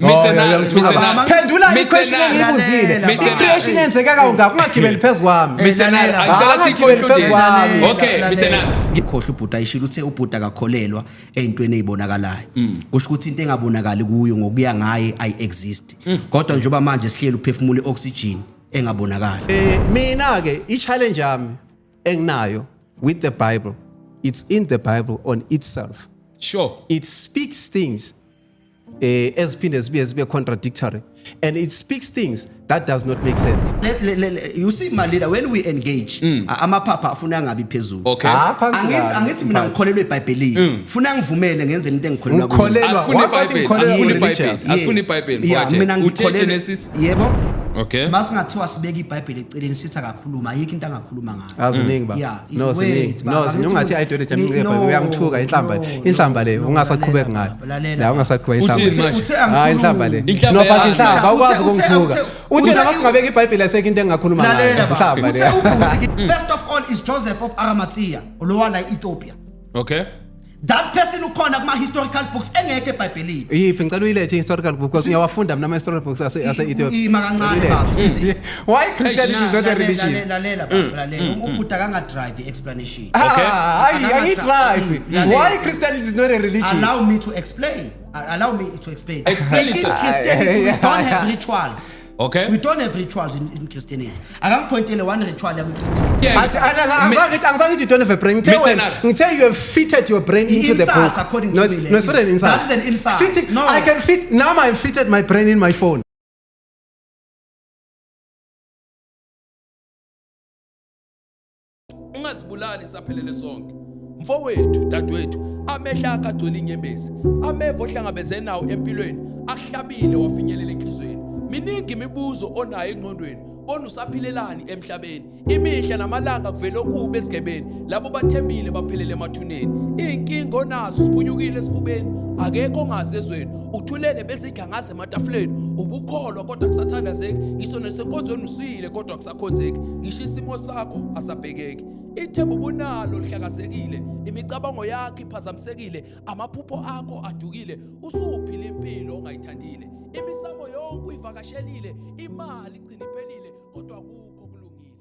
Mr. Nar, phendula iquestion engibuzile. I-creation yenzeka kangaka ungagibeli phezukwami. Mr. Nar, angicela sikhonkludeni. Okay, Mr. Nar. Ngikhohle ubhuti ayishilo uthe ubhuti akakholelwa ezintweni ezibonakalayo. Kusho ukuthi into engabonakali kuyo ngokuya ngaye ayi-exist. Kodwa njengoba manje sihleli uphefumula i-oxygen engabonakali. Mina ke i-challenge yami enginayo with the Bible, it's in the Bible on itself. Sure. It speaks things as be contradictory, and it speaks things that does not make sense. You see my leader, when we engage amapapa afuna ngabi phezulu. Okay. Angithi mina ngikholelwa eBhayibhelini. Funa ngivumele ngenze into engikholelwa kuyo. Asifuna iBhayibheli. Yeah, mina ngikholelwa Genesis. Yebo. Okay. Masingathiwa sibeka iBhayibheli eceleni sithi akakhuluma ayikho into angakhuluma ngayo. Aziningi ba. No ziningi. No ungathi ayidole jamini uyangithuka inhlamba le ungasaqhubeki ngayo. La ungasaqhubeka inhlamba. Hayi inhlamba le. No but inhlamba awukwazi ukungithuka. Uthi noma singabeka iBhayibheli ayikho into engakhuluma ngayo. Inhlamba le. First of all is Joseph of Arimathea, lowana Ethiopia. Okay. That person ukhona kuma historical books engeke eBhayibhelini. Yiphi ngicela uyilethe historical book because ngiyawafunda mina ama historical books ase Ethiopia. Ima kancane baba. Why Christianity is not a religion? Lalela baba, lalela. Ubhuti akanga drive explanation. Okay. I need drive. Why Christianity is not a religion? Allow me to explain. Allow me to explain. Explain in it. Christianity, we don't have rituals. Okay. We don't have rituals in Christianity. Akangipointele one ritual in Christianity. You don't have a brain. Until you have fitted your brain into the book. According no, to no, it's not an insult. That is an insult. No. I can fit. Now I've fitted my brain in my phone. Ungazibulali saphelele sonke. Mfowethu, dadewethu, amehla akagcwele inyembezi. Amevo ohlangabezene nawo empilweni, ahlabile wafinyelela enhlizweni. Miningi imibuzo onayo engqondweni, bona usaphilelani emhlabeni. Imihla namalanga kuvela okubi esigebeni, labo bathembile baphelele emathuneni. Inkinga onazo siphunyukile esifubeni, akekho ongazezweni. Uthulele bezidla ngase ematafuleni, ubukholwa kodwa kusathandazeki, ngisho nesenkonzweni usile kodwa kusakhonzeki. Ngisho isimo sakho asabhekeki. Ithemba ubunalo lihlakazekile, imicabango yakho iphazamisekile, amaphupho akho adukile, usuphila impilo ongayithandile. Imisamo yonke uyivakashelile, imali igcina iphelile kodwa akukho kulungile.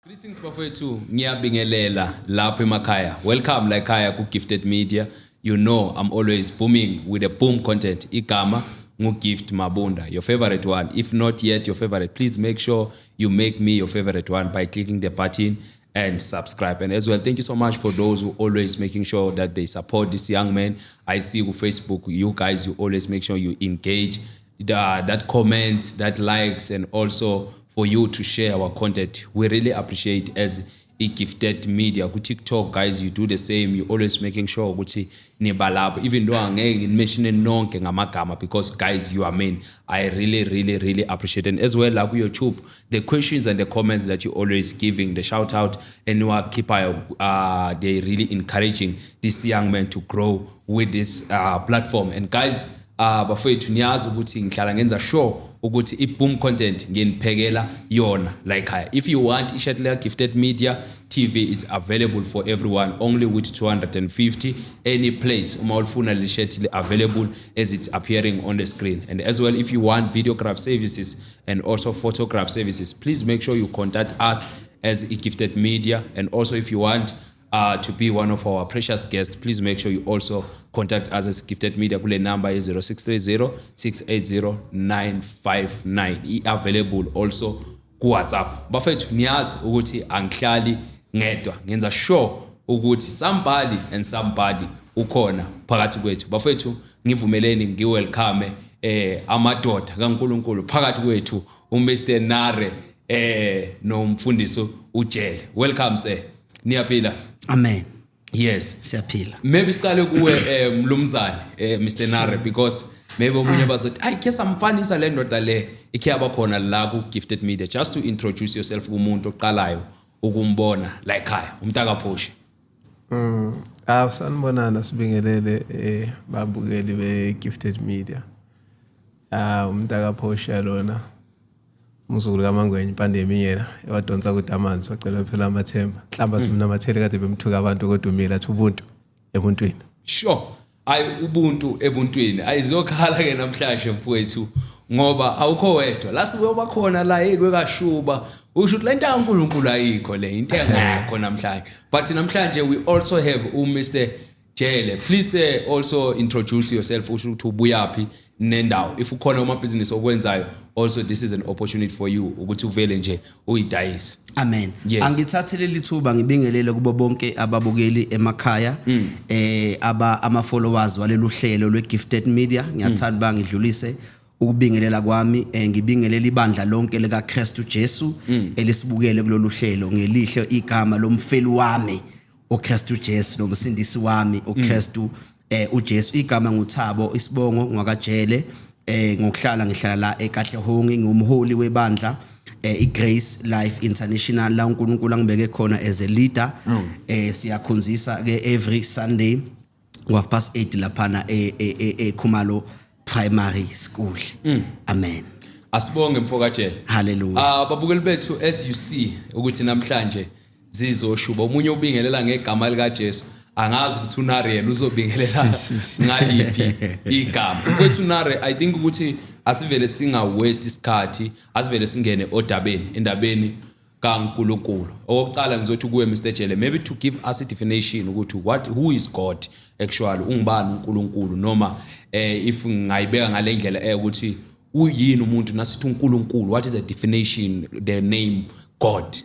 Greetings bafowethu, ngiyabingelela lapha emakhaya. Welcome la ekhaya ku Gifted Media. You know I'm always booming with the boom content. Igama Gift Mabunda, your favorite one. If not yet your favorite, please make sure you make me your favorite one by clicking the button and subscribe. And as well, thank you so much for those who always making sure that they support this young man. I see on Facebook, you guys, you always make sure you engage, that comments, that likes, and also for you to share our content. We really appreciate as a Gifted Media. Ku TikTok, guys, you do the same. You always making sure ukuthi nibalapho, even though angeke mention nonke ngamagama, because guys, you are mean. I really appreciate it. And as well, like YouTube, the questions and the comments that you always giving, the shout out, and you are keep they really encouraging this young man to grow with this platform. And guys, bafowethu niyazi ukuthi ngihlala ngenza sure ukuthi iboom content ngeniphekela yona la ekhaya. If you want iShetler Gifted Media TV, it's available for everyone, only with 250 any place. Uma ulifuna lishetile available as it's appearing on the screen. And as well, if you want videograph services and also photograph services, please make sure you contact us as a Gifted Media. And also if you want to be one of our precious guests, please make sure you also contact us as Gifted Media. Kule number is 0630-680-959. Available also ku WhatsApp. Bafethu niyazi ukuthi angihlali ngedwa. Ngenza sure ukuthi somebody ukhona phakathi kwethu. Bafethu ngivumeleni ngiwelcome amadoda kaNkulunkulu phakathi kwethu, uMr Nare nomfundiso uJele. Welcome sir. Niyaphila? Amen. Yes. Siyaphila. Maybe siqale kuwe mlumzane Mr Nare, because maybe omunye bazothi I guess amfanisa le ndoda le ikhiyaba khona la ku Gifted Media, just to introduce yourself kumuntu oqalayo ukumbona la ekhaya, umntaka Phoshe. Sanibonana sibingelele babukeli be Gifted Media. Umntaka Phoshe lona umzukulu kaMangwenye pandemic yena ewadonsa ukuthi amanzi wacela phela amathemba. Mhlamba simnamathele kade bemthuka abantu kodwa umila athi ubuntu ebuntwini. Sure. ayi ubuntu ebuntwini ayizokhala ke namhlanje mfowethu ngoba awukho wedwa last uyoba khona la ekwekashuba usho ukuthi lento kaNkulunkulu ayikho le into engekho namhlanje but namhlanje we also have Mr Jele. Please also introduce yourself usho ukuthi ubuyapi nendawo if ukhona uma business okwenzayo also this is an opportunity for you ukuthi uvele nje uyidayise. Amen. Yes. Angithathele lithuba ngibingelele kubo bonke ababukeli emakhaya ama followers walelo hlelo lweGifted Media. Ngiyathanda ba ngidlulise ukubingelela kwami ngibingelela ibandla lonke lika Kristu Jesu elisibukele kulolu hlelo ngelihle igama lomfeli wami uKristu Jesu nomsindisi wami uKristu uJesu igama nguThabo isibongo ngwakajele ngokuhlala ngihlala la eKahlehongi ngumholi webandla iGrace Life International la uNkulunkulu angibeke khona as a leader siyakhonzisa ke every Sunday ngo8:30 laphana eKhumalo Primary School. Amen. Asibonge mfokajele. Hallelujah. Babukeli bethu as you see ukuthi namhlanje zizoshuba umunye ubingelela ngegama lika Jesu angazi ukuthi uNare yena uzobingelela ngaliphi igama mfowethu Nare I think ukuthi asivele singa waste isikhathi asivele singene endabeni kaNkulunkulu okokuqala ngizothi kuwe Mr Jele maybe to give us a definition ukuthi who is God actually ungubani uNkulunkulu noma if ngayibeka ngalendlela ukuthi uyini umuntu nasithi uNkulunkulu what is the definition the name God.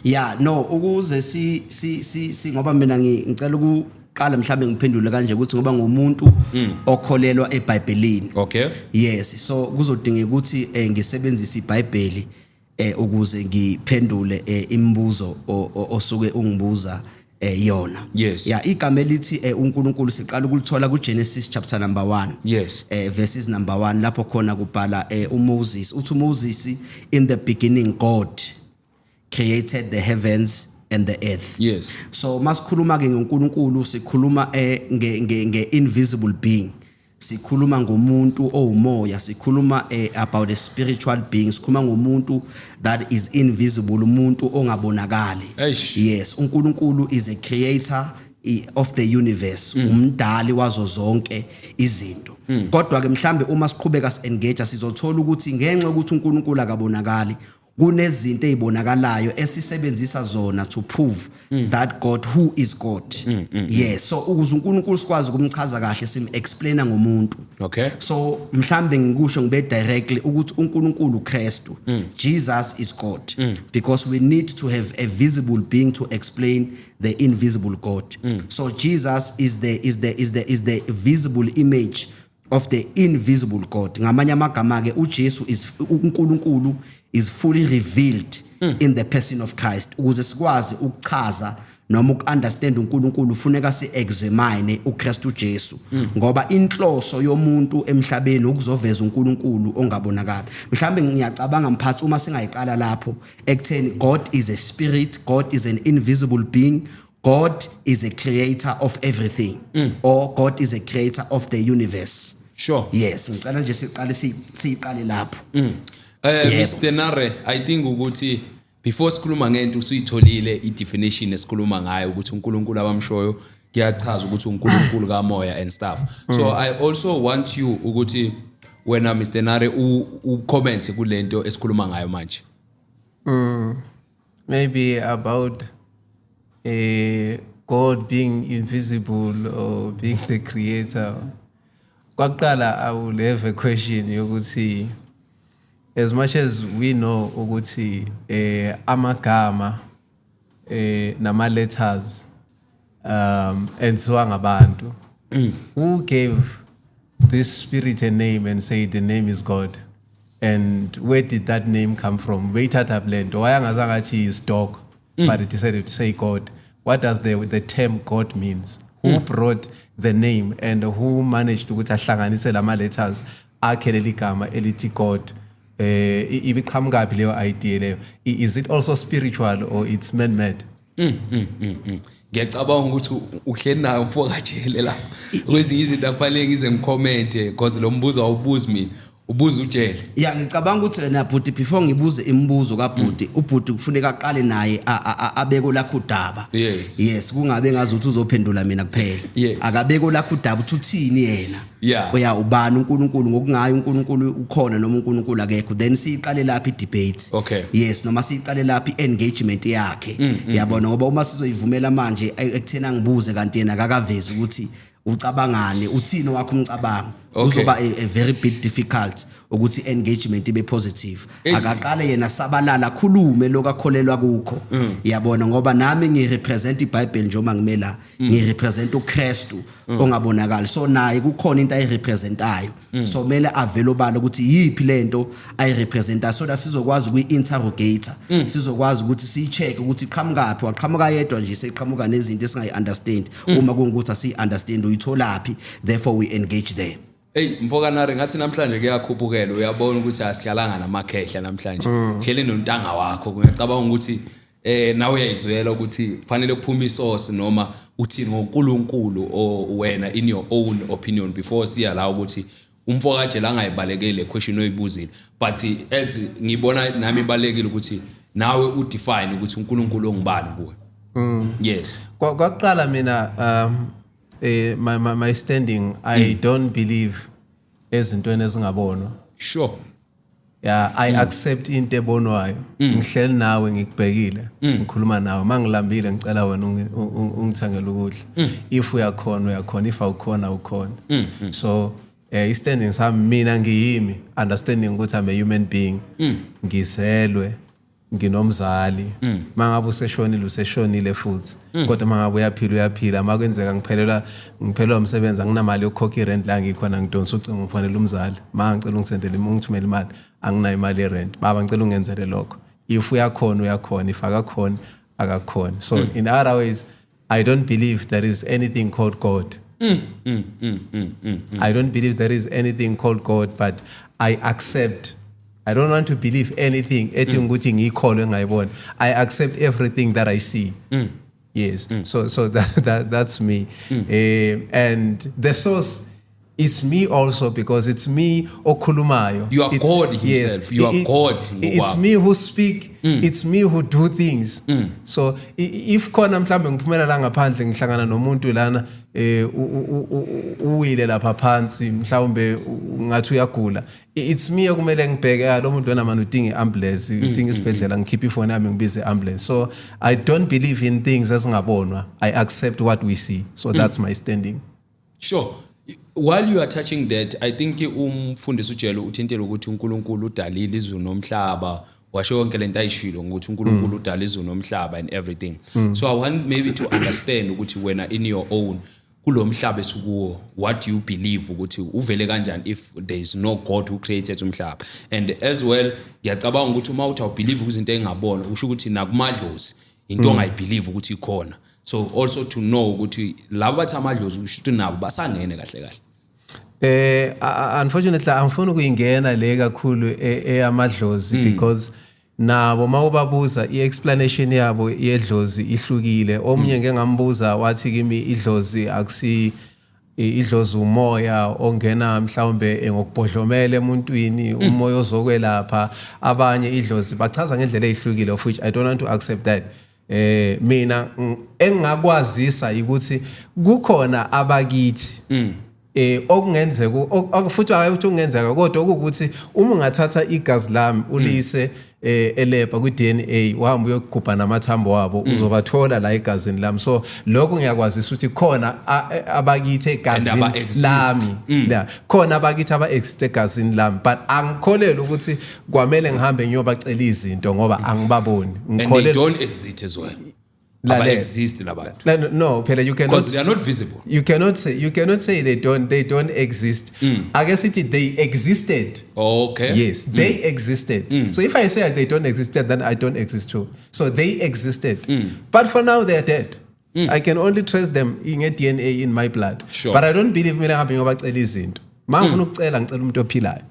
Yeah, no, ukuze si ngoba mina ngicela ukuqala mhlawumbe ngiphendule kanje ukuthi ngoba ngumuntu okholelwa eBhayibhelini. Okay. Yes, so kuzodingeka ukuthi ngisebenzise iBhayibheli ukuze ngiphendule imibuzo osuke ungibuza yona. Yes. Yeah, igama elithi uNkulunkulu siqala ukulithola kuGenesis chapter number 1. Yes. Verses number 1 lapho khona kubhala uMoses uthi uMoses in the beginning God created the heavens and the earth. Yes. So masikhuluma ke ngoNkulunkulu sikhuluma nge-invisible being. Sikhuluma ngomuntu owumoya, sikhuluma about a spiritual being, sikhuluma ngomuntu that is invisible, umuntu ongabonakali. Yes, uNkulunkulu is a creator of the universe, umdali wazo zonke izinto. Kodwa ke mhlambe uma siqhubeka si-engage sizothola ukuthi ngenxa ukuthi uNkulunkulu akabonakali kunezinto ezibonakalayo esisebenzisa zona to prove that God who is God. Yes, so ukuze uNkulunkulu sikwazi ukumchaza kahle sim-explaina ngomuntu. Okay. So mhlambe ngikusho ngibe directly ukuthi uNkulunkulu Kristu Jesus is God because we need to have a visible being to explain the invisible God. So Jesus is the visible image of the invisible God. Ngamanye amagama ke uJesu is uNkulunkulu is fully revealed in the person of Christ. Ukuze sikwazi ukuchaza noma ukunderstand uNkulunkulu ufuneka si-examine uKristu Jesu ngoba inhloso yomuntu emhlabeni ukuzoveza uNkulunkulu ongabonakala. Mhlambe ngiyacabanga mphathi uma singayiqala lapho ekutheni God is a spirit, God is an invisible being, God is a creator of everything or God is a creator of the universe. Sure. Yes, ngicela nje siqale lapho. Mr Nare, I think ukuthi before sikhuluma ngento usuyitholile i-definition esikhuluma ngayo ukuthi uNkulunkulu abamshoyo kuyachaza ukuthi uNkulunkulu kamoya and stuff. So I also want you ukuthi wena Mr Nare ucomment kulento esikhuluma ngayo manje. Maybe about God being invisible or being the creator. Kwaqala I will have a question yokuthi as much as we know ukuthi amagama nama letters enziwa ngabantu, who gave this spirit a name and say the name is God, and where did that name come from? Wayithatha blend why angazange athi is dog but it decided to say God. What does the term God means? Who brought the name and who managed ukuthi ahlanganise lama letters akhelele igama elithi God? Ibiqhamuka leyo idea leyo. Is it also spiritual or it's man-made? Ngiyacabanga ukuthi uhleli nayo mfokajele la kwezinye izinto akufanele ngize ngicommente because lo mbuzo awubuzi mina ubuza utshele ya ngicabanga ukuthi na bhuti before ngibuze imibuzo kaBhuti ubhuti kufuneka aqale naye abeko lakho udaba yes kungabe ngazuthi uzophendula mina kuphela akabeko lakho udaba uthi uthini yena oya ubani uNkulunkulu ngokungayo uNkulunkulu ukhona noma uNkulunkulu akekho then siyiqale lapha idebate yes noma siyiqale lapha iengagement yakhe yabona ngoba uma sizoyivumela manje ekuthena ngibuze kanti yena akakavezi ukuthi ucabangane uthini wakho umcabango uzoba a very bit difficult ukuthi engagement ibe positive akaqale yena sabalala khulume lokakholelwa kukho yabona ngoba nami ngirepresent iBible njengoba ngimela ngirepresent uKristu ongabonakala so naye kukhona into ayirepresentayo so kumele available ukuthi yipi lento ayirepresenta so that sizokwazi ukuinterrogate sizokwazi ukuthi sicheck ukuthi iqhamukapi waqhamuka yedwa nje seqhamuka nezinto esingayi-understand uma kungukuthi asi-understand uyitholaphi therefore we engage there. Mfokanari ngathi namhlanje kuyakhupukela uyabona ukuthi asikhalanga namakhehla namhlanje hlele nontanga wakho ngiyacabanga ukuthi nawe uyayizwela ukuthi kufanele kuphume isource noma uthini ngoNkulunkulu wena in your own opinion before siya la ukuthi umfokaje la ngayibalekele question oyibuzile but as ngibona nami ibalekile ukuthi nawe udefine ukuthi uNkulunkulu ongubani kuwe. Yes kwaqala mina my standing I don't believe ezintweni ezingabonwa. Sure. Yeah, I accept into ebonwayo. Ngihleli nawe ngikubhekile, ngikhuluma nawe. Mangilambile ngicela wena ungithangele ukudla. If uyakhona if awukhona ukhona. So standing sami mina ngiyimi understanding ukuthi I'm a human being. Ngizelwe nginomzali mangabe useshonile futhi kodwa mangabe uyaphila makwenzeka ngiphelelwa umsebenzi anginamali yokukhokha irent la ngikhona ngidonsa ucingo ufanele umzali mangicela ungisendele ungithumele imali anginayo imali yerent baba ngicela ungenzele lokho if uyakhona if akakhona akakhona so in other ways I don't believe there is anything called God. I don't believe there is anything called God but I accept. I don't want to believe anything. I accept everything that I see. Yes. So that's me. And the source is me also because it's me okhulumayo. You are God himself. You are God. It's me who speak. It's me who do things. So if khona mhlambe ngiphumela la ngaphandle ngihlangana nomuntu lana uwile lapha phansi mhlawumbe ngathi uyagula it's me okumele ngibheke lo muntu wena manje udinga ambulance udinga isibhedlela ngikhipha ifoni yami ngibize ambulance so I don't believe in things ezingabonwa I accept what we see so that's my standing. Sure. While you are touching that I think umfundisi uJelo uthintela ukuthi uNkulunkulu udalile izulu nomhlaba washo yonke lento ayishilo ukuthi uNkulunkulu udala izulu nomhlaba and everything. So I want maybe to understand ukuthi wena in your own kulomhlaba esikuwo what do you believe ukuthi uvele kanjani if there is no God who created umhlaba and as well ngiyacabanga ukuthi uma uthi awubelieve kuzinto engabona usho ukuthi nakumadlozi into ongayibelieve ukuthi ikhona so also to know ukuthi labo bathi amadlozi usho nabo basangene kahle kahle. Unfortunately angifuni ukuyingena le kakhulu eyamadlozi because nabo mawubabuza iexplanation yabo yedlozi ihlukile omunye ngeke ngambuza wathi kimi idlozi akusi idlozi umoya ongena mhlawumbe ngokubhodlomela emuntwini umoya ozokwelapha abanye idlozi bachaza ngendlela ezihlukile of which I don't want to accept that. Mina engakwazisa ukuthi kukhona abakithi okungenzeka futhi ukuthi ungenzeka kodwa ukuthi uma ungathatha igazi lami ulise elebha ku-DNA wahamba uyogubha namathambo wabo uzobathola la egazini lami so lokho ngiyakwazisa ukuthi khona abakithi egazini lami la khona abakithi aba-exist egazini lami but angikholelwa ukuthi kwamele ngihambe ngiyobacela izinto ngoba angibaboni and they don't exist as well. Exist labantu. No, phela you cannot because they are not visible. You cannot say they don't exist. I guess they existed. Okay. Yes, they existed. So if I say they don't exist then I don't exist too. So they existed. But for now they are dead. I can only trace them in a DNA in my blood. Sure. But I don't believe mina ngabe ngobacela izinto. Mangifuna ukucela ngicela umuntu ophilayo.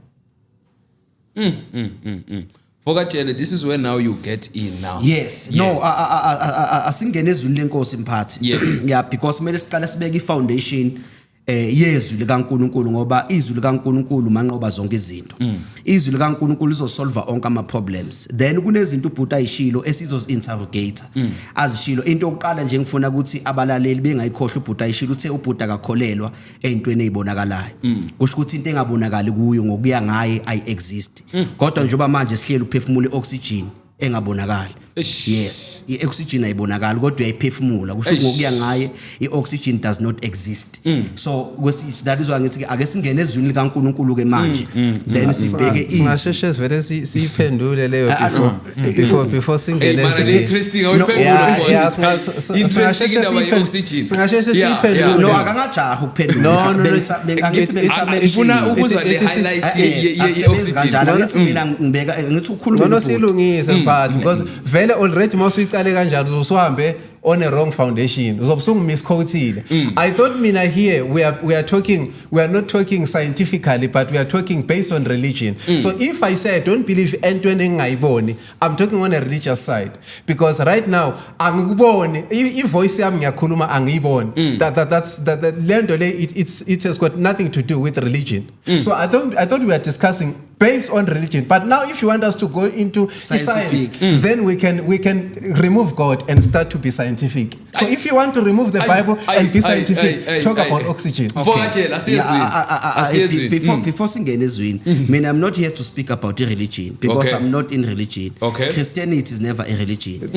Fokatshele, this is where now you get in now. Yes. No, asingene ezweni lenkosi mphathi. Yes. Yeah, because kumele siqale sibeke ifoundation yezwi likaNkulunkulu ngoba izwi likaNkulunkulu manqoba zonke izinto. Izwi likaNkulunkulu lizosolve onke ama problems. Then kunezinto uBhuti ayishilo esizozi-interrogate. Azishilo into yokuqala nje ngifuna ukuthi abalaleli bengayikhohle uBhuti ayishilo uthe uBhuti akakholelwa eyintweni ezibonakalayo. Kusho ukuthi into engabonakali kuyo ngokuya ngaye ay exist. Kodwa njengoba manje sihleli uphefumula ioxygen engabonakali. Yes, i-oxygen ayibonakali kodwa uyayiphefumula kusho ngokuya ngaye i-oxygen does not exist. So that is why ngithi ake singene ezwini likaNkulunkulu ke manje then sibheke singasheshe vele siphendule leyo before singene interesting awuphendula for interesting indaba ye-oxygen singasheshe siphendule no akangajaha ukuphendula ngifuna ukuzwa le highlight ye-oxygen ngithi mina ngibeka ngithi ukhuluma no silungise mphathi because vele already mawusicale kanjalo usuhambe on a wrong foundation uzobusung misquoted. I thought mina here we are not talking scientifically but we are talking based on religion. So if I say I don't believe entweni engayiboni, I'm talking on a religious side because right now angikuboni ivoice yami ngiyakhuluma angiyiboni. That's lento le it has got nothing to do with religion. So I thought we were discussing based on religion, but now if you want us to go into science, then we can remove God and start to be scientific. So if you want to remove the Bible and be scientific, talk about oxygen. Before singene ezwini, mina I'm not here to speak about religion because I'm not in religion. Christianity is never a religion.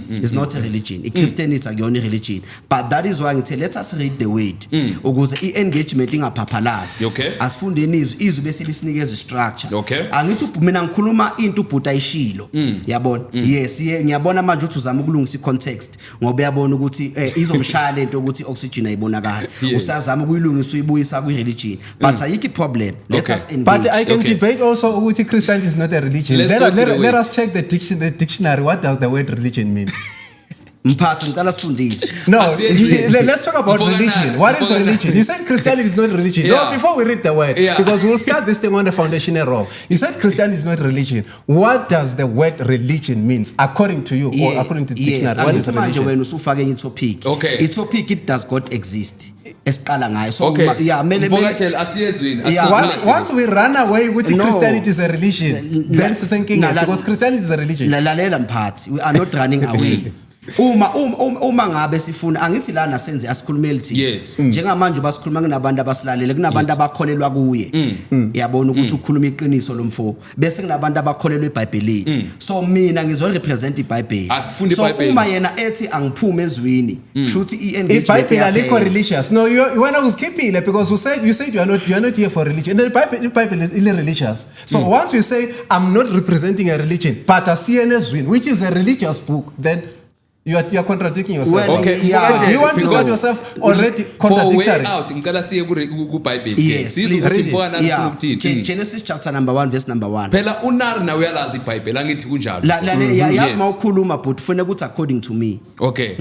It's not a religion. Christianity is a religion. But that is why I say let us read the word. Ukuze i-engagement ingaphaphalazi. Asifundeni izwi bese lisinikeza structure. Angithi mina ngikhuluma into uBhuti ayishilo. Yabona? Yes, ngiyabona manje ukuthi uzama ukulungisa i-context ngoba uyabona ukuthi izomshaya lento ukuthi oxygen ayibonakala. Usazama ukuyilungisa uyibuyisa kwi-religion. But ayikho problem. Let us engage. But I can debate also ukuthi Christianity is not a religion. Let us check the dictionary. What does the word religion mean? Mphathi ngicela sifundise. No, let's talk about religion. What is religion? You said Christianity is not religion. No, before we read the word, because we'll start this thing on the foundational wrong. You said Christianity is not religion. What does the word religion means according to you or according to the dictionary? What is religion? When usufake i-topic. I-topic it does God exist. Esiqala ngayo. So once we run away with Christianity is a religion, then sisenkinga because Christianity is a religion. Lalela mphathi, we are not running away. Uma ngabe sifuna angithi lana senze asikhulumele thina njengamanje basikhuluma kunabantu abasilalele kunabantu abakholelwa kuye yabona ukuthi ukhuluma iqiniso lomfo bese kunabantu abakholelwa eBhayibhelini so mina ngizo represent iBhayibheli so uma yena ethi angiphume ezwini shuthi i-engagement iBhayibheli alikho religious no you wanna uskiphile because you said you are not here for religion and the Bible is irreligious so once you say I'm not representing a religion but asiyene ezwini which is a religious book then you are contradicting yourself. Well, so do you want to stand yourself already contradictory? Ngicela siye kuBhayibheli. Genesis chapter number 1 verse number 1. Phela unari na uyalazi iBhayibheli angithi kunjalo. Yazi mawukhuluma but ufuna ukuthi according to me.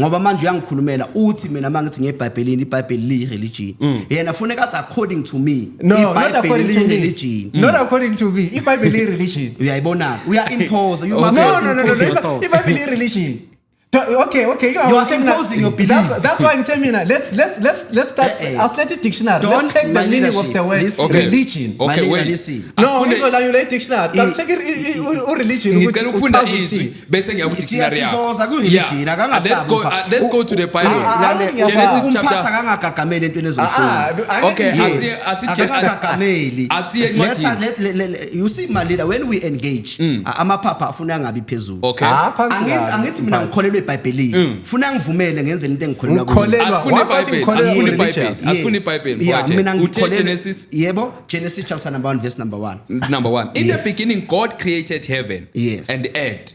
Ngoba manje uyangikhulumela uthi mina mangithi ngeBhayibhelini iBhayibheli li religion. Yena ufuna ukuthi according to me. No, not according to religion. Not according to me. iBhayibheli religion. Uyayibona. We are impose. You must No. iBhayibeli religion. Okay. You are imposing your belief. That's why I'm telling you now. Let's start. Athletic dictionary. Let's check the meaning of the word religion. Okay, wait. No, this one you dictionary. Check religion. Ngicela ukufunda izwi bese ngiya ku dictionary yakho. Let's go to the Bible. Genesis chapter. Umphatha kangagagameli entweni ezomshini. Okay, asiye you see my leader when we engage amaphapha afuna angabi phezulu. Okay. Angithi mina ngikholelwe eBhayibhelini. Funa ngivumele ngenze into engikholelwa kuyo. Asifuni iBhayibheli. Mina ngikholelwe yebo Genesis chapter number 1 verse number 1. Number 1. In the beginning God created heaven and the earth.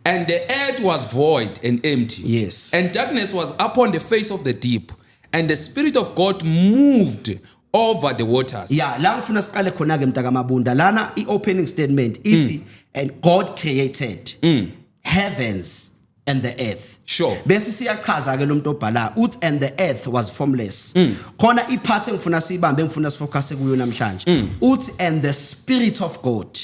And the earth was void and empty. Yes. And darkness was upon the face of the deep. And the Spirit of God moved over the waters. La ngifuna siqale khona ke mntaka mabunda lana i-opening statement ithi and God created heavens and the earth. Sure. Bese siyachaza ke lo muntu obhala uthi and the earth was formless. Khona iphathi engifuna sibambe engifuna sifocus kuyo namhlanje. Uthi and the Spirit of God.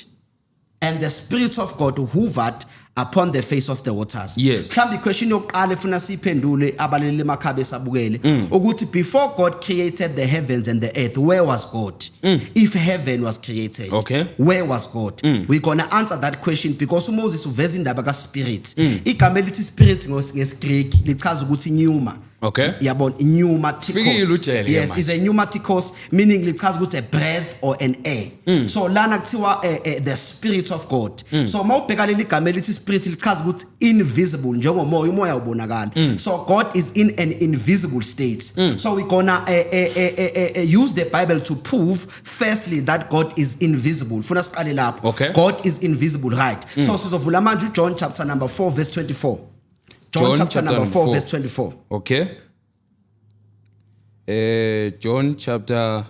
And the Spirit of God hovered upon the face of the waters. Yes. Mhlambe question yokuqala efuna siphendule abaleli emakhaya sabukele ukuthi before God created the heavens and the earth, where was God? If heaven was created, Okay. where was God? We're gonna answer that question because Moses uveza indaba kaSpirit. Igama elithi spirit ngesiGreek lichaza ukuthi pneuma. Okay. Yabona pneumaticos. Fikile Yes, is a pneumaticos, meaning lichaza ukuthi a breath or an air. So lana kuthiwa the spirit of God. So mawubheka leli gama elithi spirit lichaza ukuthi invisible njengomoya, umoya ubonakala. So God is in an invisible state. So we're gonna use the Bible to prove firstly that God is invisible. Funa siqale lapho. Okay. God is invisible, right? So sizovula manje John chapter number 4 verse 24. John chapter number 4 verse 24. Okay. John chapter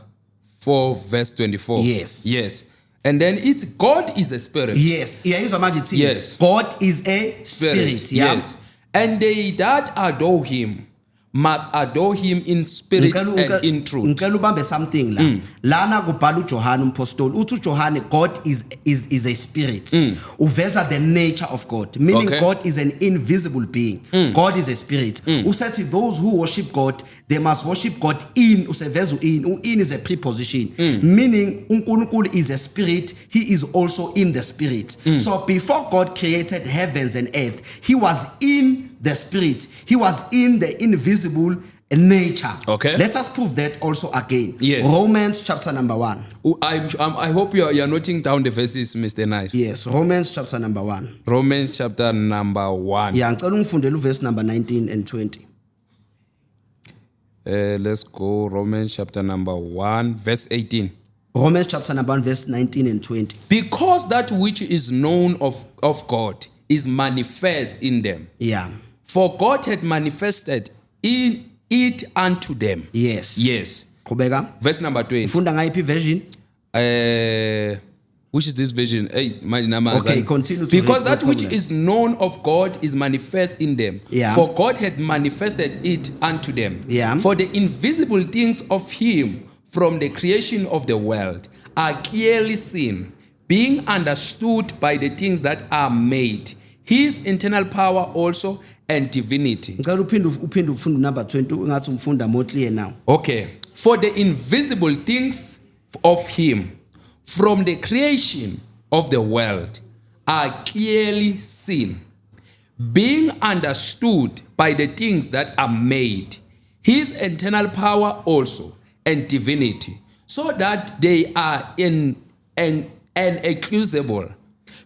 4 verse 24. Yes. Yes. And then it's God is a spirit. Yes. Iyayizwa manje ithi Yes. God is a spirit. Yeah? Yes. And they that adore him must adore him in spirit and in truth. Ngicela ubambe something la. Lana kubhala uJohane umpostoli uthi uJohane God is a spirit. Uveza the nature of God, meaning Okay. God is an invisible being. God is a spirit. Usathi those who worship God, they must worship God in, useveza in is a preposition, meaning uNkulunkulu is a spirit, he is also in the spirit. So before God created heavens and earth, he was in the spirit, he was in the invisible nature. Okay. Let us prove that also again. Yes. Romans chapter number 1. I hope you are noting down the verses, Mr. Knight. Yes, Romans chapter number 1. Romans chapter number 1. Yeah, ngicela ungifundele verse number 19 and 20. Let's go. Romans chapter number 1, verse 18. Romans chapter number 1 verse 19 and 20. Because that which is known of God is manifest in them. Yeah. For God had manifested in it unto them. Yes. Yes. Qhubeka. Verse number 20. Ufunda ngayiphi version? Which is this version? Hey, my name is Okay, continue to because read, that no which problem. is known of God is manifest in them. Yeah. For God had manifested it unto them. Yeah. For the invisible things of him from the creation of the world are clearly seen, being understood by the things that are made, his internal power also and divinity. Ngicela uphinde ufunda number 20 ungathi umfunda more clear now. Okay. For the invisible things of him from the creation of the world are clearly seen, being understood by the things that are made, his internal power also and divinity, so that they are inexcusable,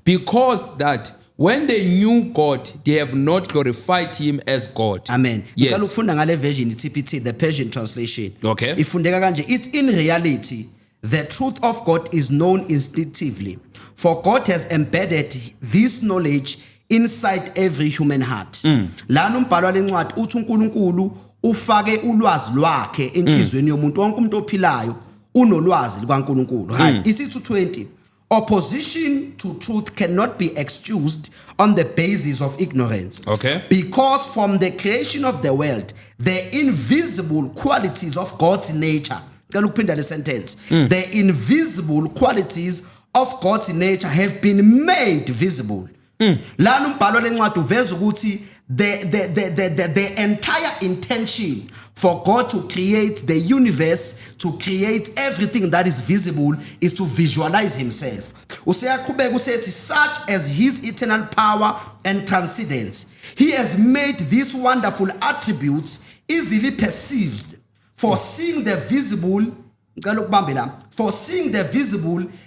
because that when they knew God, they have not glorified him as God. Amen. Yes. Ngicela ufunda ngale version TPT, the Persian translation. Okay. Ifundeka kanje, it's in reality the truth of God is known instinctively, for God has embedded this knowledge inside every human heart. Lana umbhalo walencwadi uthi uNkulunkulu ufake ulwazi lwakhe enhlizweni yomuntu wonke umuntu ophilayo unolwazi likaNkulunkulu. Right. Isithi 20. Opposition to truth cannot be excused on the basis of ignorance. Okay. Because from the creation of the world, the invisible qualities of God's nature, the sentence, the invisible qualities of God's nature have been made visible. Lana umbhalo lencwadi uveza ukuthi the entire intention for God to create the universe, to create everything that is visible, is to visualize himself. Useyaqhubeka usethi such as his eternal power and transcendence. He has made these wonderful attributes easily perceived. For seeing the visible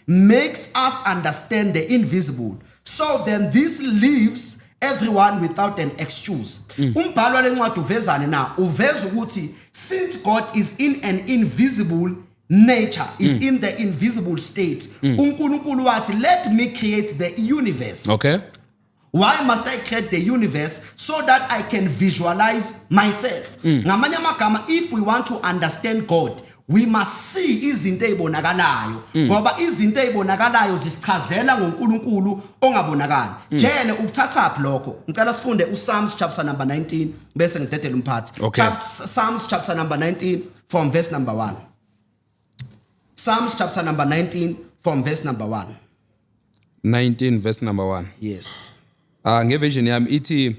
makes us understand the invisible. So then this leaves everyone without an excuse. Umbhalo walencwadi uvezane na uveza ukuthi since God is in an invisible nature, is in the invisible state, uNkulunkulu wathi let me create the universe. Okay. Why must I create the universe? So that I can visualize myself. Ngamanye amagama, if we want to understand God, we must see izinto ezibonakalayo ngoba izinto ezibonakalayo zisichazela ngoNkulunkulu ongabonakali. Jele ukuthatha phi lokho? Ngicela sifunde uPsalms chapter number 19 bese ngidedela umphathi. Okay. Psalms chapter number 19 from verse number 1. Psalms chapter number 19 from verse number 1. 19 verse number 1. Yes. ngevision yami ithi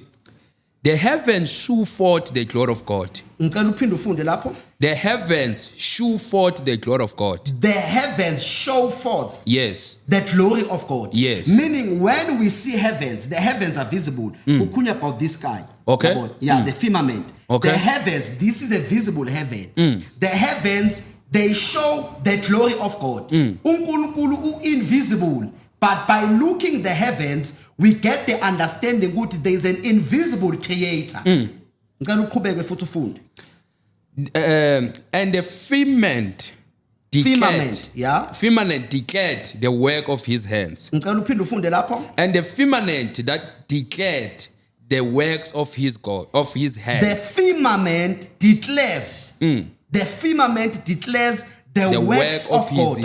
the heavens show forth the glory of God. Ngicela uphinde ufunde lapho. The heavens show forth the glory of God. The heavens show forth. Yes. The glory of God. Yes. Meaning when we see heavens, the heavens are visible. Ukunya about this sky. Okay. Yeah, the firmament. Okay. The heavens, this is a visible heaven. The heavens, they show the glory of God. Unkulunkulu invisible. But by looking the heavens, we get the understanding that there is an invisible creator. Ngicela uqhubeke futhi ufunde. And the firmament declared, firmament declared the work of his hands. Ngicela uphinde ufunde lapho. And the firmament that declared the works of his God, of his hands. The firmament declares. The firmament declares the works of God.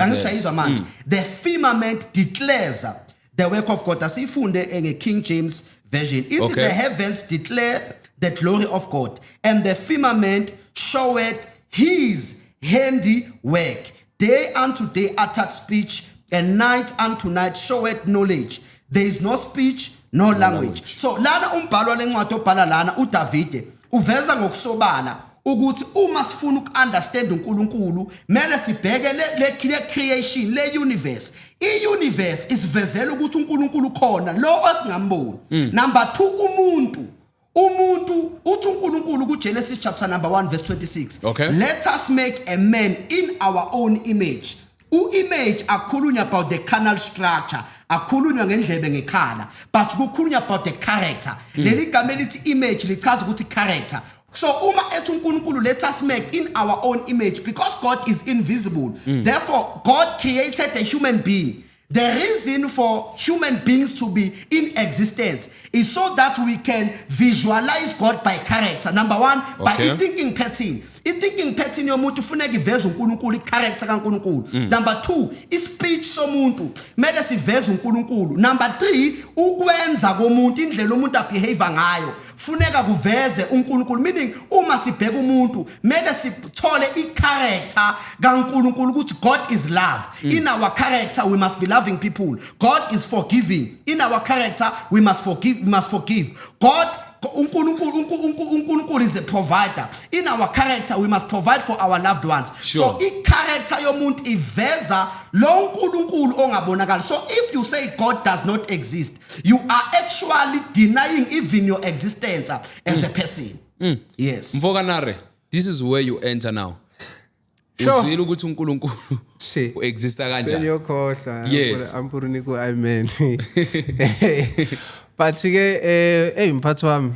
The firmament declares the work of God. Asifunde in King James version. It the heavens declare the glory of God, and the firmament showeth his handiwork. Day unto day uttered speech, and night unto night showeth knowledge. There is no speech, no language. So lana umbhalo lencwadi obhala lana uDavide uveza ngokusobala ukuthi uma sifuna ukunderstand uNkulunkulu mele sibheke le creation le universe. I-universe isivezela ukuthi uNkulunkulu khona lo osingamboni. Number 2 umuntu uthi uNkulunkulu kuGenesis chapter number 1 verse 26. Okay. Let us make a man in our own image. U-image akhulunywa about the carnal structure, akhulunywa ngendlebe ngekhala, but kukhulunywa about the character. Leli gama elithi image lichaza ukuthi character. So uma ethi uNkulunkulu let us make in our own image, because God is invisible. Therefore God created a human being. The reason for human beings to be in existence is so that we can visualize God by character. Number 1, by thinking pattern. I-thinking pattern yomuntu funeka iveze uNkulunkulu, i-character kaNkulunkulu. Number 2, i-speech somuntu mele siveze uNkulunkulu. Number 3, ukwenza komuntu, indlela umuntu abehave ngayo funeka kuveze uNkulunkulu. Meaning uma sibheka umuntu mele sithole i-character kaNkulunkulu ukuthi God is love. In our character we must be loving people. God is forgiving. In our character we must forgive. God uNkulunkulu is a provider. In our character we must provide for our loved ones. So i-character yomuntu iveza lo uNkulunkulu ongabonakala. So if you say God does not exist, you are actually denying even your existence as a person. Yes. Mvokanare, this is where you enter now. Uzwile ukuthi uNkulunkulu exista kanjani? Seniyokhohlwa. Yes. Ampuruni ku amen. But ke mphathi wami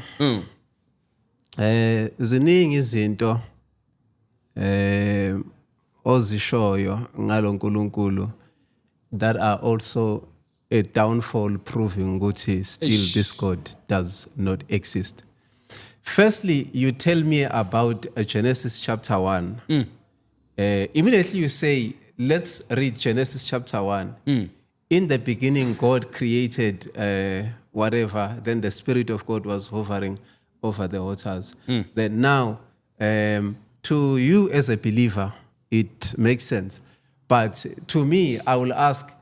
ziningi izinto ozishoyo ngalo uNkulunkulu that are also a downfall proving ukuthi still this God does not exist. Firstly, you tell me about Genesis chapter 1. Immediately you say, let's read Genesis chapter 1. In the beginning, God created whatever. Then the Spirit of God was hovering over the waters. Then now, to you as a believer, it makes sense. But to me, I will ask,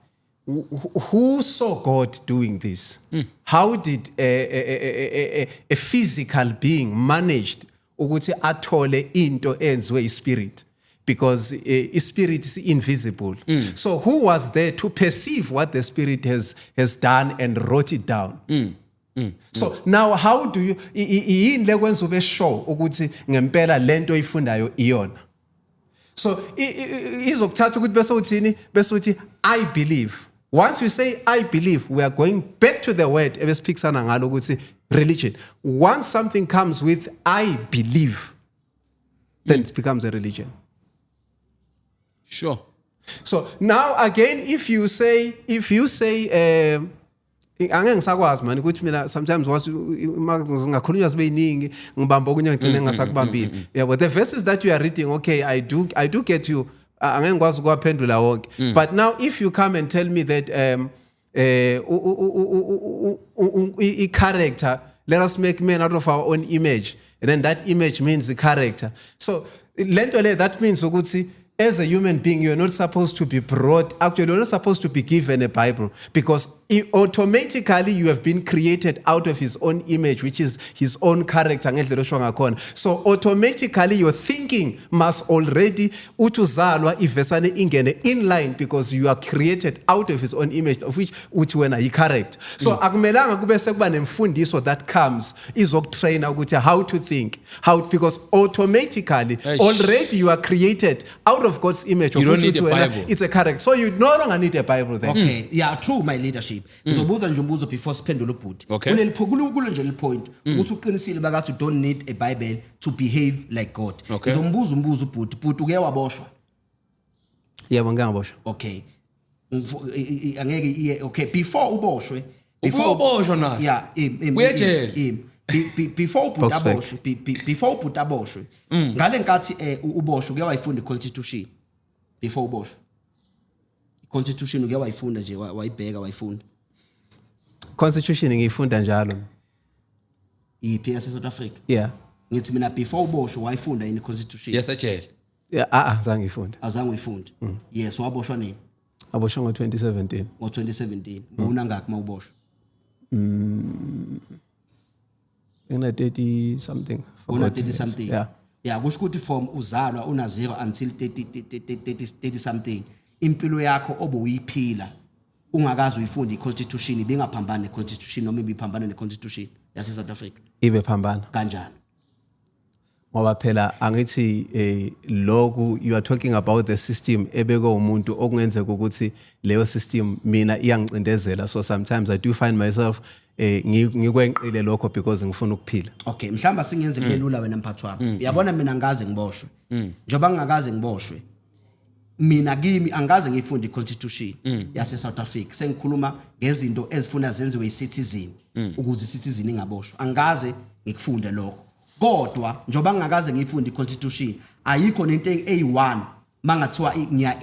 who saw God doing this? How did a physical being managed ukuthi athole into enziwe ispirit? Because spirit is invisible. So who was there to perceive what the Spirit has done and wrote it down? So now how do you yini lekwenza ube sure ukuthi ngempela lento oyifundayo iyona? So izokuthatha ukuthi bese uthini? Bese uthi I believe. Once you say I believe, we are going back to the word ebesiphikisana ngalo ukuthi religion. Once something comes with I believe, then it becomes a religion. Sure. So now again, if you say angeke ngisakwazi manje ukuthi mina sometimes ngakhulunywa sibe yiningi ngibamba okunye ngigcine ngasakubambile. Yeah, but the verses that you are reading, okay, I do get you. Angeke ngikwazi ukuwaphendula wonke. But now if you come and tell me that character, let us make men out of our own image, and then that image means the character. So lento le, that means ukuthi as a human being, you're not supposed to be brought, actually, you're not supposed to be given a Bible because automatically you have been created out of his own image, which is his own character. So automatically your thinking must already in line because you are created out of his own image, of which when he correct. So so that comes is train how to think, because automatically already you are created out of God's image. You don't need a Bible. It's a character. So you no longer need a Bible then. Okay, yeah, true, my leadership. Ngizobuza nje umbuzo before siphendule ubhuti. Kuleli nje point ukuthi uqinisile bakathi you don't need a Bible to behave like God. Ngizombuza umbuzo ubhuti, ubhuti uke waboshwa. Yebo ngiyaboshwa. Okay. Angeke okay, before uboshwe, uboshwa naye. Yeah, uyejele. Before ubhuti aboshwe, ngale nkathi uboshwe uke wayifunda iConstitution. Before uboshwe. Constitution uke wayifunda nje wayibheka wayifunda. Constitution ngiyifunda njalo. Iphi South Africa? Yeah. Ngithi mina before uboshwe wayifunda in Constitution. Yes ejele. Yeah, zange ngifunda. Azange uyifunda. Yes, waboshwa nini? Aboshwa ngo-2017. Ngo-2017. Una ngakho mawuboshwa? Una 30 something. Una 30 something. Yeah. Yeah, kusho ukuthi from uzalwa una 0 until 30 something. Impilo yakho obuyiphila ungakazi uyifunda iConstitution bengaphambana neConstitution noma ibiphambana neConstitution yase South Africa. Ibe phambana. Kanjani? Ngoba phela angithi lokhu you are talking about the system ebeko umuntu okungenzeka ukuthi leyo system mina iyangincindezela, so sometimes I do find myself ngikwenqile lokho because ngifuna ukuphila. Okay, mhlamba singenze kubelula wena mphathi wami. Uyabona mina ngaze ngiboshwe. Njoba ngingakaze ngiboshwe. Mina kimi angaze ngifunde iConstitution yase South Africa. Sengikhuluma ngezinto ezifuna zenziwe iCitizen ukuze iCitizen ingaboshwa. Angaze ngikufunde lokho. Kodwa njoba ngingakaze ngifunde iConstitution ayikho nento eyi1 mangathiwa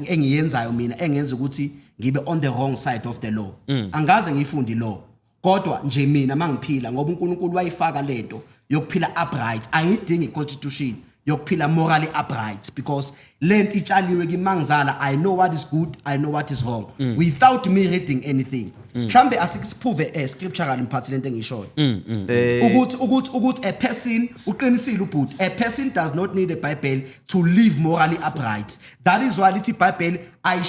engiyenzayo mina engenza ukuthi ngibe on the wrong side of the law. Angaze ngifunde ilaw. Kodwa nje mina mangiphila ngoba uNkulunkulu wayifaka lento yokuphila upright, ayidingi iConstitution yokuphila morally upright because lento itshaliwe kimangizala. I know what is good, I know what is wrong without me reading anything. Mhlambe asikusiphuve scriptural mphathi lento engishoyo ukuthi a person uqinisile ubhuti, a person does not need a Bible to live morally upright. That is why lithi Bible I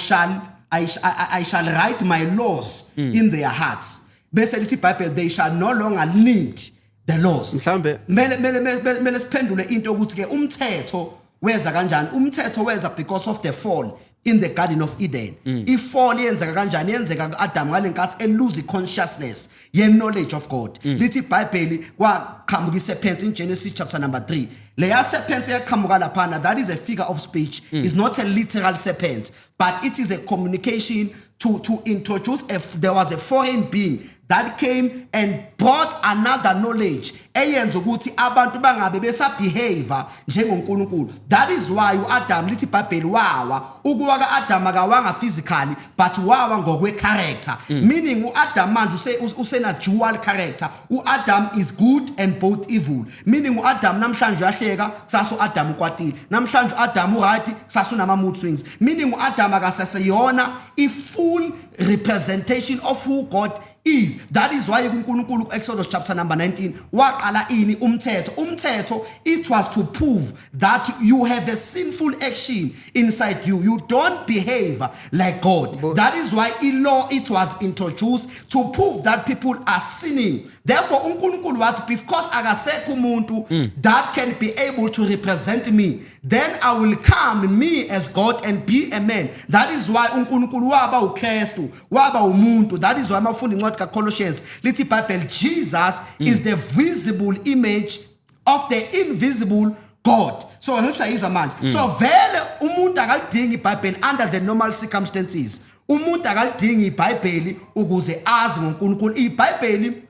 shall write my laws in their hearts. Bese lithi Bible they shall no longer need the laws. Mhlambe mele siphendule into ukuthi ke umthetho wenza kanjani? Umthetho wenza because of the fall in the Garden of Eden. I-fall yenzeka kanjani? Yenzeka ku-Adam ngale nkathi lose consciousness ye knowledge of God. Lithi iBhayibheli kwaqhamuka iserpent in Genesis chapter number 3. Leya serpent yaqhamuka laphana, that is a figure of speech. It's not a literal serpent, but it is a communication to introduce there was a foreign being that came and brought another knowledge eyenza ukuthi abantu bangabe besabehave njengoNkulunkulu. That is why uAdam lithi iBhayibheli wawa. Ukuwa kaAdam akawanga physically but wawa ngokwe character, meaning uAdam manje usena dual character. uAdam is good and both evil, meaning uAdam namhlanje uyahleka kusasa uAdam ukwatile, namhlanje uAdam uright kusasa unama mood swings, meaning uAdam akasaseyona I full representation of who God is. That is why uNkulunkulu Exodus chapter number 19 waqala ini umthetho it was to prove that you have a sinful action inside you. You don't behave like God. That is why in law it was introduced to prove that people are sinning. Therefore uNkulunkulu wathi because akasekho umuntu that can be able to represent me, then I will come me as God and be a man. That is why uNkulunkulu waba uKristu, waba umuntu. That is why mafundi incwadi kaColossians lithi iBhayibheli Jesus is the visible image of the invisible God. So ngikuyiza manje. So vele umuntu akalidingi iBhayibheli under the normal circumstances. Umuntu akalidingi iBhayibheli ukuze azi ngoNkulunkulu. iBhayibheli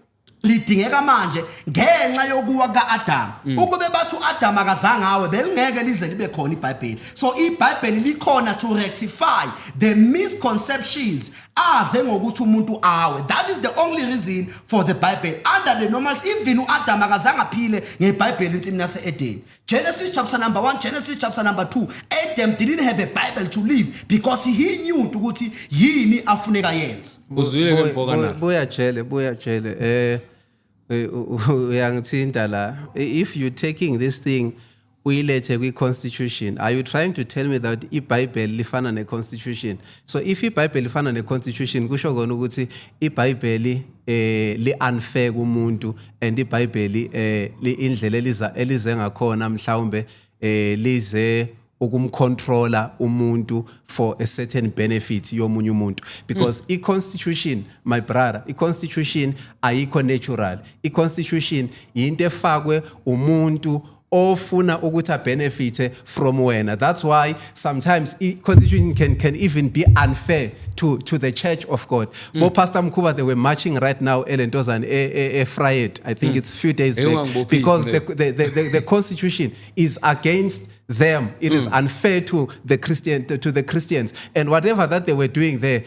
lidingeka manje ngenxa yokuwa kaAdam. Ukube bathi uAdam akazange awe belingeke lize libe khona iBhayibheli. So iBhayibheli likhona to rectify the misconceptions aze ngokuthi umuntu awe. That is the only reason for the Bible. Under the normals, even uAdam akazange aphile ngeBhayibheli insimini yase-Eden. Genesis chapter number 1, Genesis chapter number 2. Adam didn't have a Bible to live because he knew ukuthi yini afuneka yenze. Uzwile ke mfokana. Buya tshele uyangithinta la. If you taking this thing uyilethe kwi-constitution, are you trying to tell me that iBhayibheli lifana ne-constitution? So if iBhayibheli lifana ne-constitution kusho kona ukuthi iBhayibheli li-unfair kumuntu and iBhayibheli indlela elize ngakhona mhlawumbe lize ukumcontroller umuntu for a certain benefit yomunye umuntu, because i-constitution, my brother, i-constitution ayikho natural. I-constitution into efakwe umuntu ofuna ukuthi benefit from wena. That's why sometimes constitution can even be unfair to the church of God. But Pastor Mkuba, they were marching right now a Friday. I think it's a few days back, because the constitution is against them. It is unfair to the Christians, and whatever that they were doing there.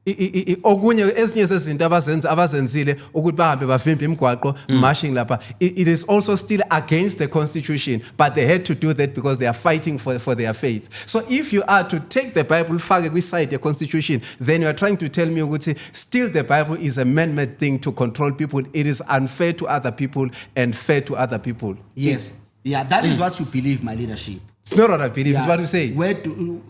Okunye ezinye sezinto abazenzile ukuthi bahambe bavimba imigwaqo marching lapha, it is also still against the constitution, but they had to do that because they are fighting for their faith. So if you are to take the Bible fake kwiside the constitution, then you are trying to tell me ukuthi still the Bible is a man-made thing to control people. It is unfair to other people and fair to other people. Yes. Yeah, that is what you believe, my leadership. It's not what I believe, it's what you say.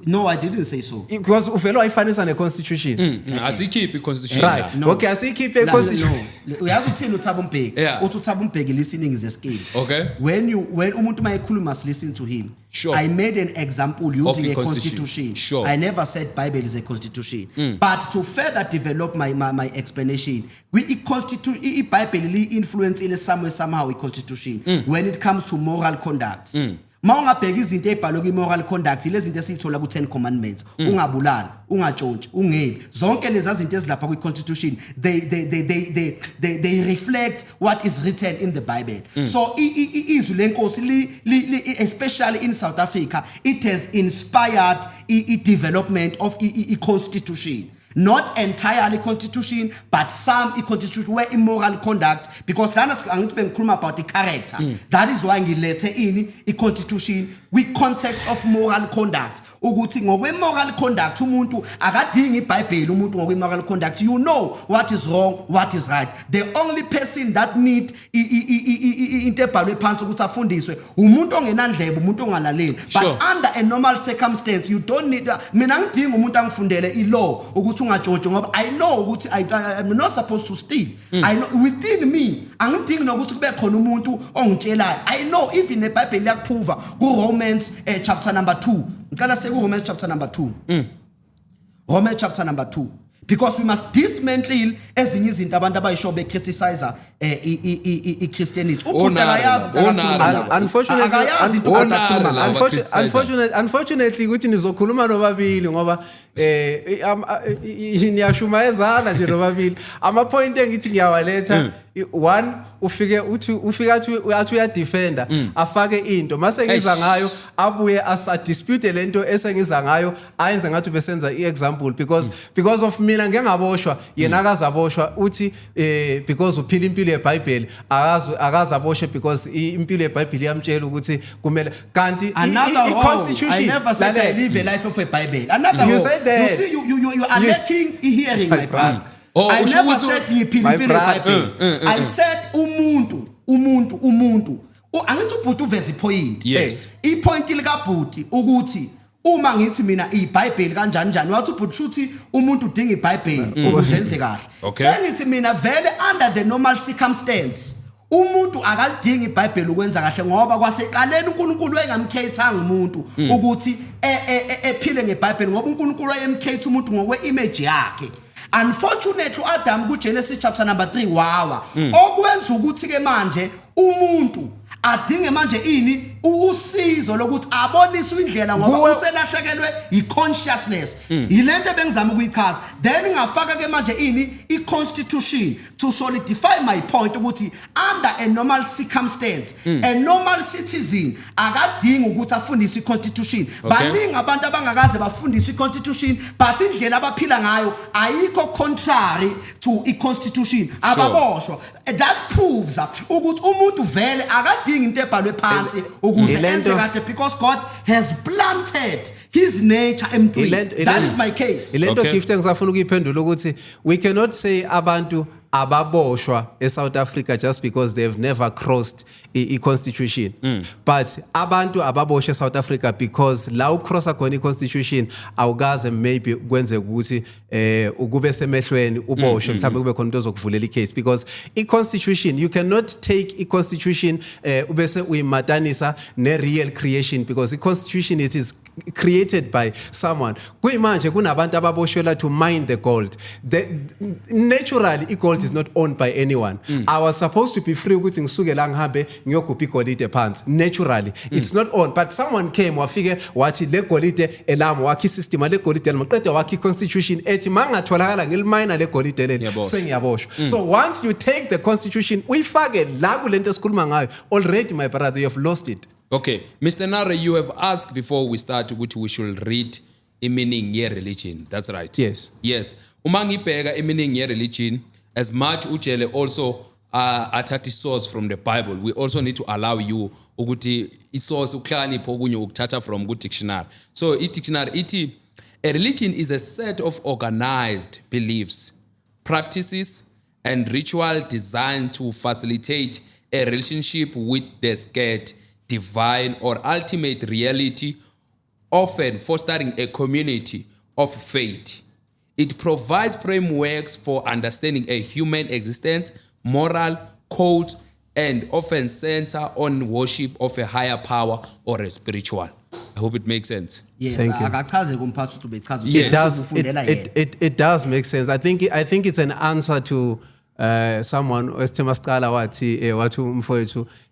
No, I didn't say so. Because ufelo ayifana ne-constitution. Asikhiphi i-constitution. Right. No. Okay, asikhiphi i-constitution. No. Uyakuthini uThabo Mbeki? Uthi uThabo Mbeki listening is a skill. Okay. When umuntu mayekhuluma must listen to him. Sure. I made an example using a constitution. Sure. I never said Bible is a constitution. But to further develop my explanation, Bible influence somehow a constitution when it comes to moral conduct. Mawungabheka izinto ezibhalwe kwi-moral conduct lezi zinto esithola ku-10 commandments, ungabulali, ungatshontshe, ungebi, zonke lezi zinto ezilapha kwi-constitution, they reflect what is written in the Bible. So izwi lenkosi especially in South Africa, it has inspired development of constitution. Not entirely constitution, but some constitution where immoral conduct, because I'm about the character. That is why we let in a constitution with context of moral conduct. Ukuthi ngokwe-moral conduct umuntu akadingi iBhayibheli umuntu ngokwe-moral conduct, you know what is wrong, what is right. The only person that need into ebhalwe phansi ukuthi afundiswe umuntu ongenandlebe, umuntu ongalaleli. But under a normal circumstance you don't need mina ngidinga umuntu angifundele i-law ukuthi ungatshontshe ngoba I know ukuthi I'm not supposed to steal. I know within me angidingi nokuthi kube khona umuntu ongitshelayo. I know even iBhayibheli yakuphuva ku-Romans chapter number 2. Romans chapter number 2. Romans chapter number 2. Because we must dismantle ezinye izinto abantu abayisho becriticize Christianity. Unfortunately ukuthi nizokhuluma nobabili ngoba niyashumayezana nje nobabili. Ama point engithi ngiyawaletha, one ufika athi uyadefenda afake into mase ngiza ngayo abuye dispute lento esengiza ngayo ayenze ngathi besenza iexample because of mina ngengaboshwa yena akazaboshwa uthi because uphila impilo yeBhayibheli akazaboshwe because impilo yeBhayibheli yamtshela ukuthi kumele kanti constitution. I never said I live a life of a Bible. Another you said that. You see you are lacking hearing, my brother. I never said yiphila impilo yeBhayibheli. I said umuntu angithi ubhuti uveze ipoint. Yes. Ipoint likabhuti ukuthi uma ngithi mina iBhayibheli kanjani njani wathi ubhuti shuthi umuntu udinga iBhayibheli ukuzenze kahle. Sengithi mina vele under the normal circumstance umuntu akalidinga iBhayibheli ukwenza kahle ngoba kwaseqaleni uNkulunkulu wayengamkhethanga umuntu ukuthi ephile ngeBhayibheli ngoba uNkulunkulu wayemkhetha umuntu ngokwe-image yakhe. Unfortunately uAdam ku Genesis chapter number 3 wawa okwenza ukuthi ke manje umuntu adinge manje ini usizo lokuthi aboniswe indlela ngoba uselahlekelwe i-consciousness yilento ebengizama ukuyichaza then ngafaka ke manje ini i-constitution to solidify my point ukuthi under a normal circumstance a normal citizen akadingi ukuthi afundiswe i-constitution baningi abantu abangakaze bafundiswe i-constitution but indlela abaphila ngayo ayikho contrary to i-constitution ababoshwa that proves ukuthi umuntu vele akadingi into ebhalwe phansi ukuze enze kade because God has planted his nature emntwini. That is my case. Ilento gift engisafuna ukuyiphendula ukuthi we cannot say abantu ababoshwa eSouth Africa just because they've never crossed i-constitution but abantu ababoshwa eSouth Africa because la ucrossa khona i-constitution awukaze maybe kwenze ukuthi ukube semehlweni uboshwe mhlawumbe kube khona into ozokuvulela i-case because i-constitution you cannot take i-constitution ubese uyimatanisa ne-real creation because i-constitution it is created by someone. Kuyimanje kunabantu ababoshwela to mine the gold. Naturally i-gold is not owned by anyone. I was supposed to be free ukuthi ngisuke la ngihambe ngiyogupha igolide phansi. Naturally it's not owned but someone came wafike wathi le golide elami wakhi system le golide elami qeda wakhi constitution ethi mangatholakala ngilimine le golide leli sengiyaboshwa. So once you take the constitution uyifake la kulento esikhuluma ngayo already my brother you have lost it. Okay, Mr. Nare, you have asked before we start which we should read a meaning ye religion. That's right. Yes. Yes. Umangibheka a meaning ye religion as much ujele also athatha source from the Bible. We also need to allow you ukuthi isource uklanipho okunye ukuthatha from good dictionary. So dictionary ithi a religion is a set of organized beliefs, practices and ritual designed to facilitate a relationship with the scared divine or ultimate reality, often fostering a community of faith. It provides frameworks for understanding a human existence, moral codes, and often center on worship of a higher power or a spiritual. I hope it makes sense. Yes, thank you. It does make sense. I think it's an answer to someone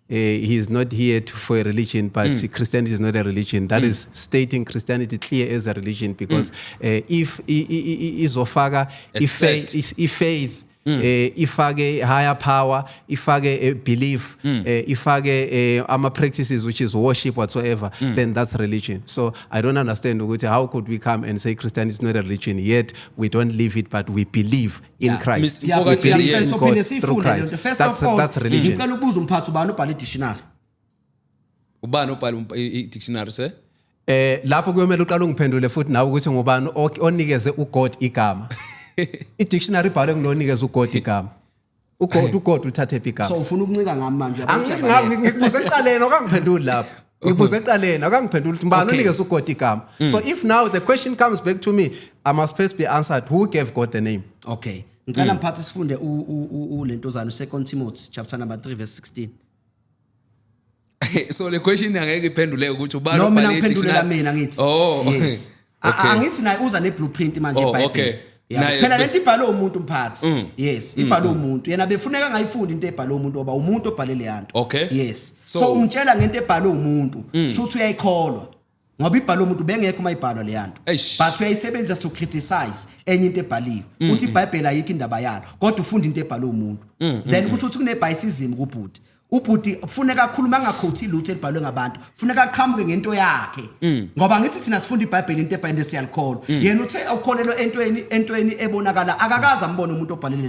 he is not here for a religion, but Christianity is not a religion. That is stating Christianity clear as a religion because if izofaga faith, ifake higher power, ifake belief, ifake ama practices which is worship whatsoever, then that's religion. So I don't understand how could we come and say Christianity is not a religion yet we don't live it but we believe in Christ. We believe in God through Christ. That's religion. Ngicela ubuza umphathi ubani ubhala i-dictionary. Ubani ubhala i-dictionary sir? Lapho kuyomela uqala ungiphendule futhi nawe ukuthi ngubani onikeze uGod igama. I-dictionary ibhalwe ngulonikeza uGod igama. uGod uthathe igama. So ufuna ukuncika ngami manje. Ngikubuza eqaleni okangiphenduli lapho. Ngibuza eqaleni akangiphenduli ukuthi ngibani onikeza uGod igama. So if now the question comes back to me I must first be answered who gave God the name. Okay. Ngicela mphathi sifunde lentozana 2 Timothy chapter number 3 verse 16. So the question angeke iphendule ukuthi ubani no mina ngiphendulela mina ngithi yes angithi naye uza ne blueprint manje eBhayibheli okay phela lesibhalo umuntu mphathi yes ibhalo umuntu yena befuneka ngayifundi into ebhalo umuntu oba umuntu obhalele yanto okay yes so umtshela ngento ebhalo umuntu futhi uyayikholwa ngoba ibhalo umuntu bengekho mayibhalo le yanto but uyayisebenzisa to criticize enye into ebhaliwe uthi iBhayibheli ayikho indaba yalo kodwa ufunda into ebhalo umuntu then kusho ukuthi kune biasism kubhuti ubhuti kufuneka akhuluma ngakhothi lutho elibhalwe ngabantu kufuneka aqhamuke ngento yakhe ngoba ngithi thina sifunda iBhayibheli into ebhayibheli siyalikhona yena uthe ukholelwa entweni ebonakala akakaza ambone umuntu obhalele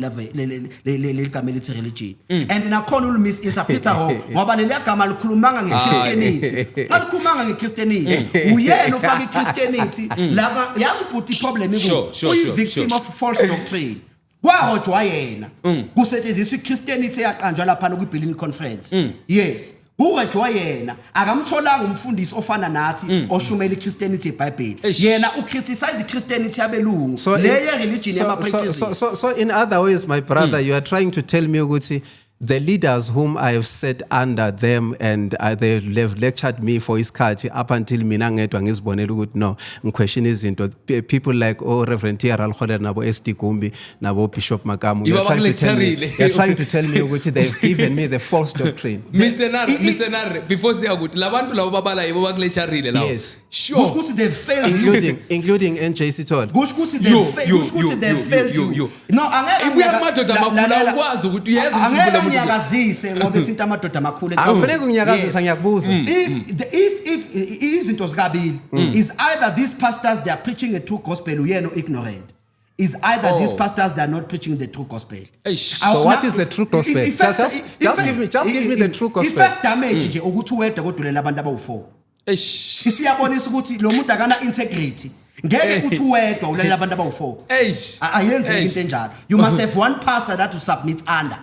le igama elithi religion and nakhona ulmisinterpreta wrong ngoba leli gama likhulumanga ngeChristianity alikhulumanga ngeChristianity uyena ufaka iChristianity laba yazi ubhuti problem uyi victim of false doctrine kwahojwa yena kusetshenziswa iChristianity eyaqanjwa lapha kwiBerlin conference yes kuhojwa yena akamtholanga umfundisi ofana nathi oshumela iChristianity eBhayibheli yena ucriticize iChristianity yabelungu leye religion yama practices so in other ways my brother you are trying to tell me ukuthi the leaders whom I have set under them and they have lectured me for isikhathi up until mina ngedwa ngizibonela ukuthi no ngiquestion izinto, people like Reverend T.R. Kholer nabo SD Gumbi nabo Bishop Makamu, they're trying to tell me ukuthi they've given me the false doctrine. Mr. Nar, before say ukuthi labantu labo babala yibo bakulecturile lawo. Yes. Sure. They've failed including NJC Todd. They've failed you. No, ibuya amadoda amakhulu ukwazi ukuthi uyenza ukuthi ngiyakazise ngoba ithinta amadoda amakhulu awufanele ngiyakazisa ngiyakubuza. If izinto zikabili is either these pastors they are preaching a true gospel uyena ignorant, is either these pastors they are not preaching the true gospel. So what is the true gospel? Just give me the true gospel. First damage nje ukuthi uwedwa kodulela abantu abawu4. Isiyabonisa ukuthi lo muntu akana integrity. Ngeke uthi uwedwa ulela abantu abawu4. Ayenze into enjalo. You must have one pastor that you submit under.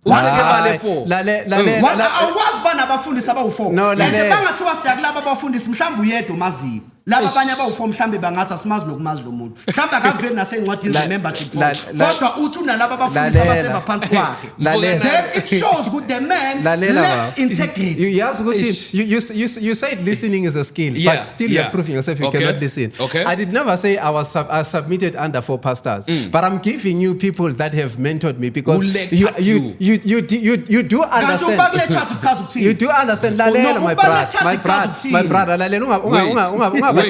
Useke bale 4. Awukwazi bana abafundisi abawu4. Bangathiwa siyakulaba abafundisi mhlawumbe uyedwa umaziyo. Laba abanye abawu4 mhlawumbe bangathi asimazi nokumazi lo muntu. Mhlawumbe akaveli nasencwadini membership form. Kodwa uthi unalaba abafundisi abaseva phansi kwakhe. Then it shows good the man lacks integrity. You said listening is a skill, but still you're proving yourself you cannot listen. I did never say I submitted under 4 pastors, but I'm giving you people that have mentored me because you do understand. You do understand. Lalela, my brother. Lalela,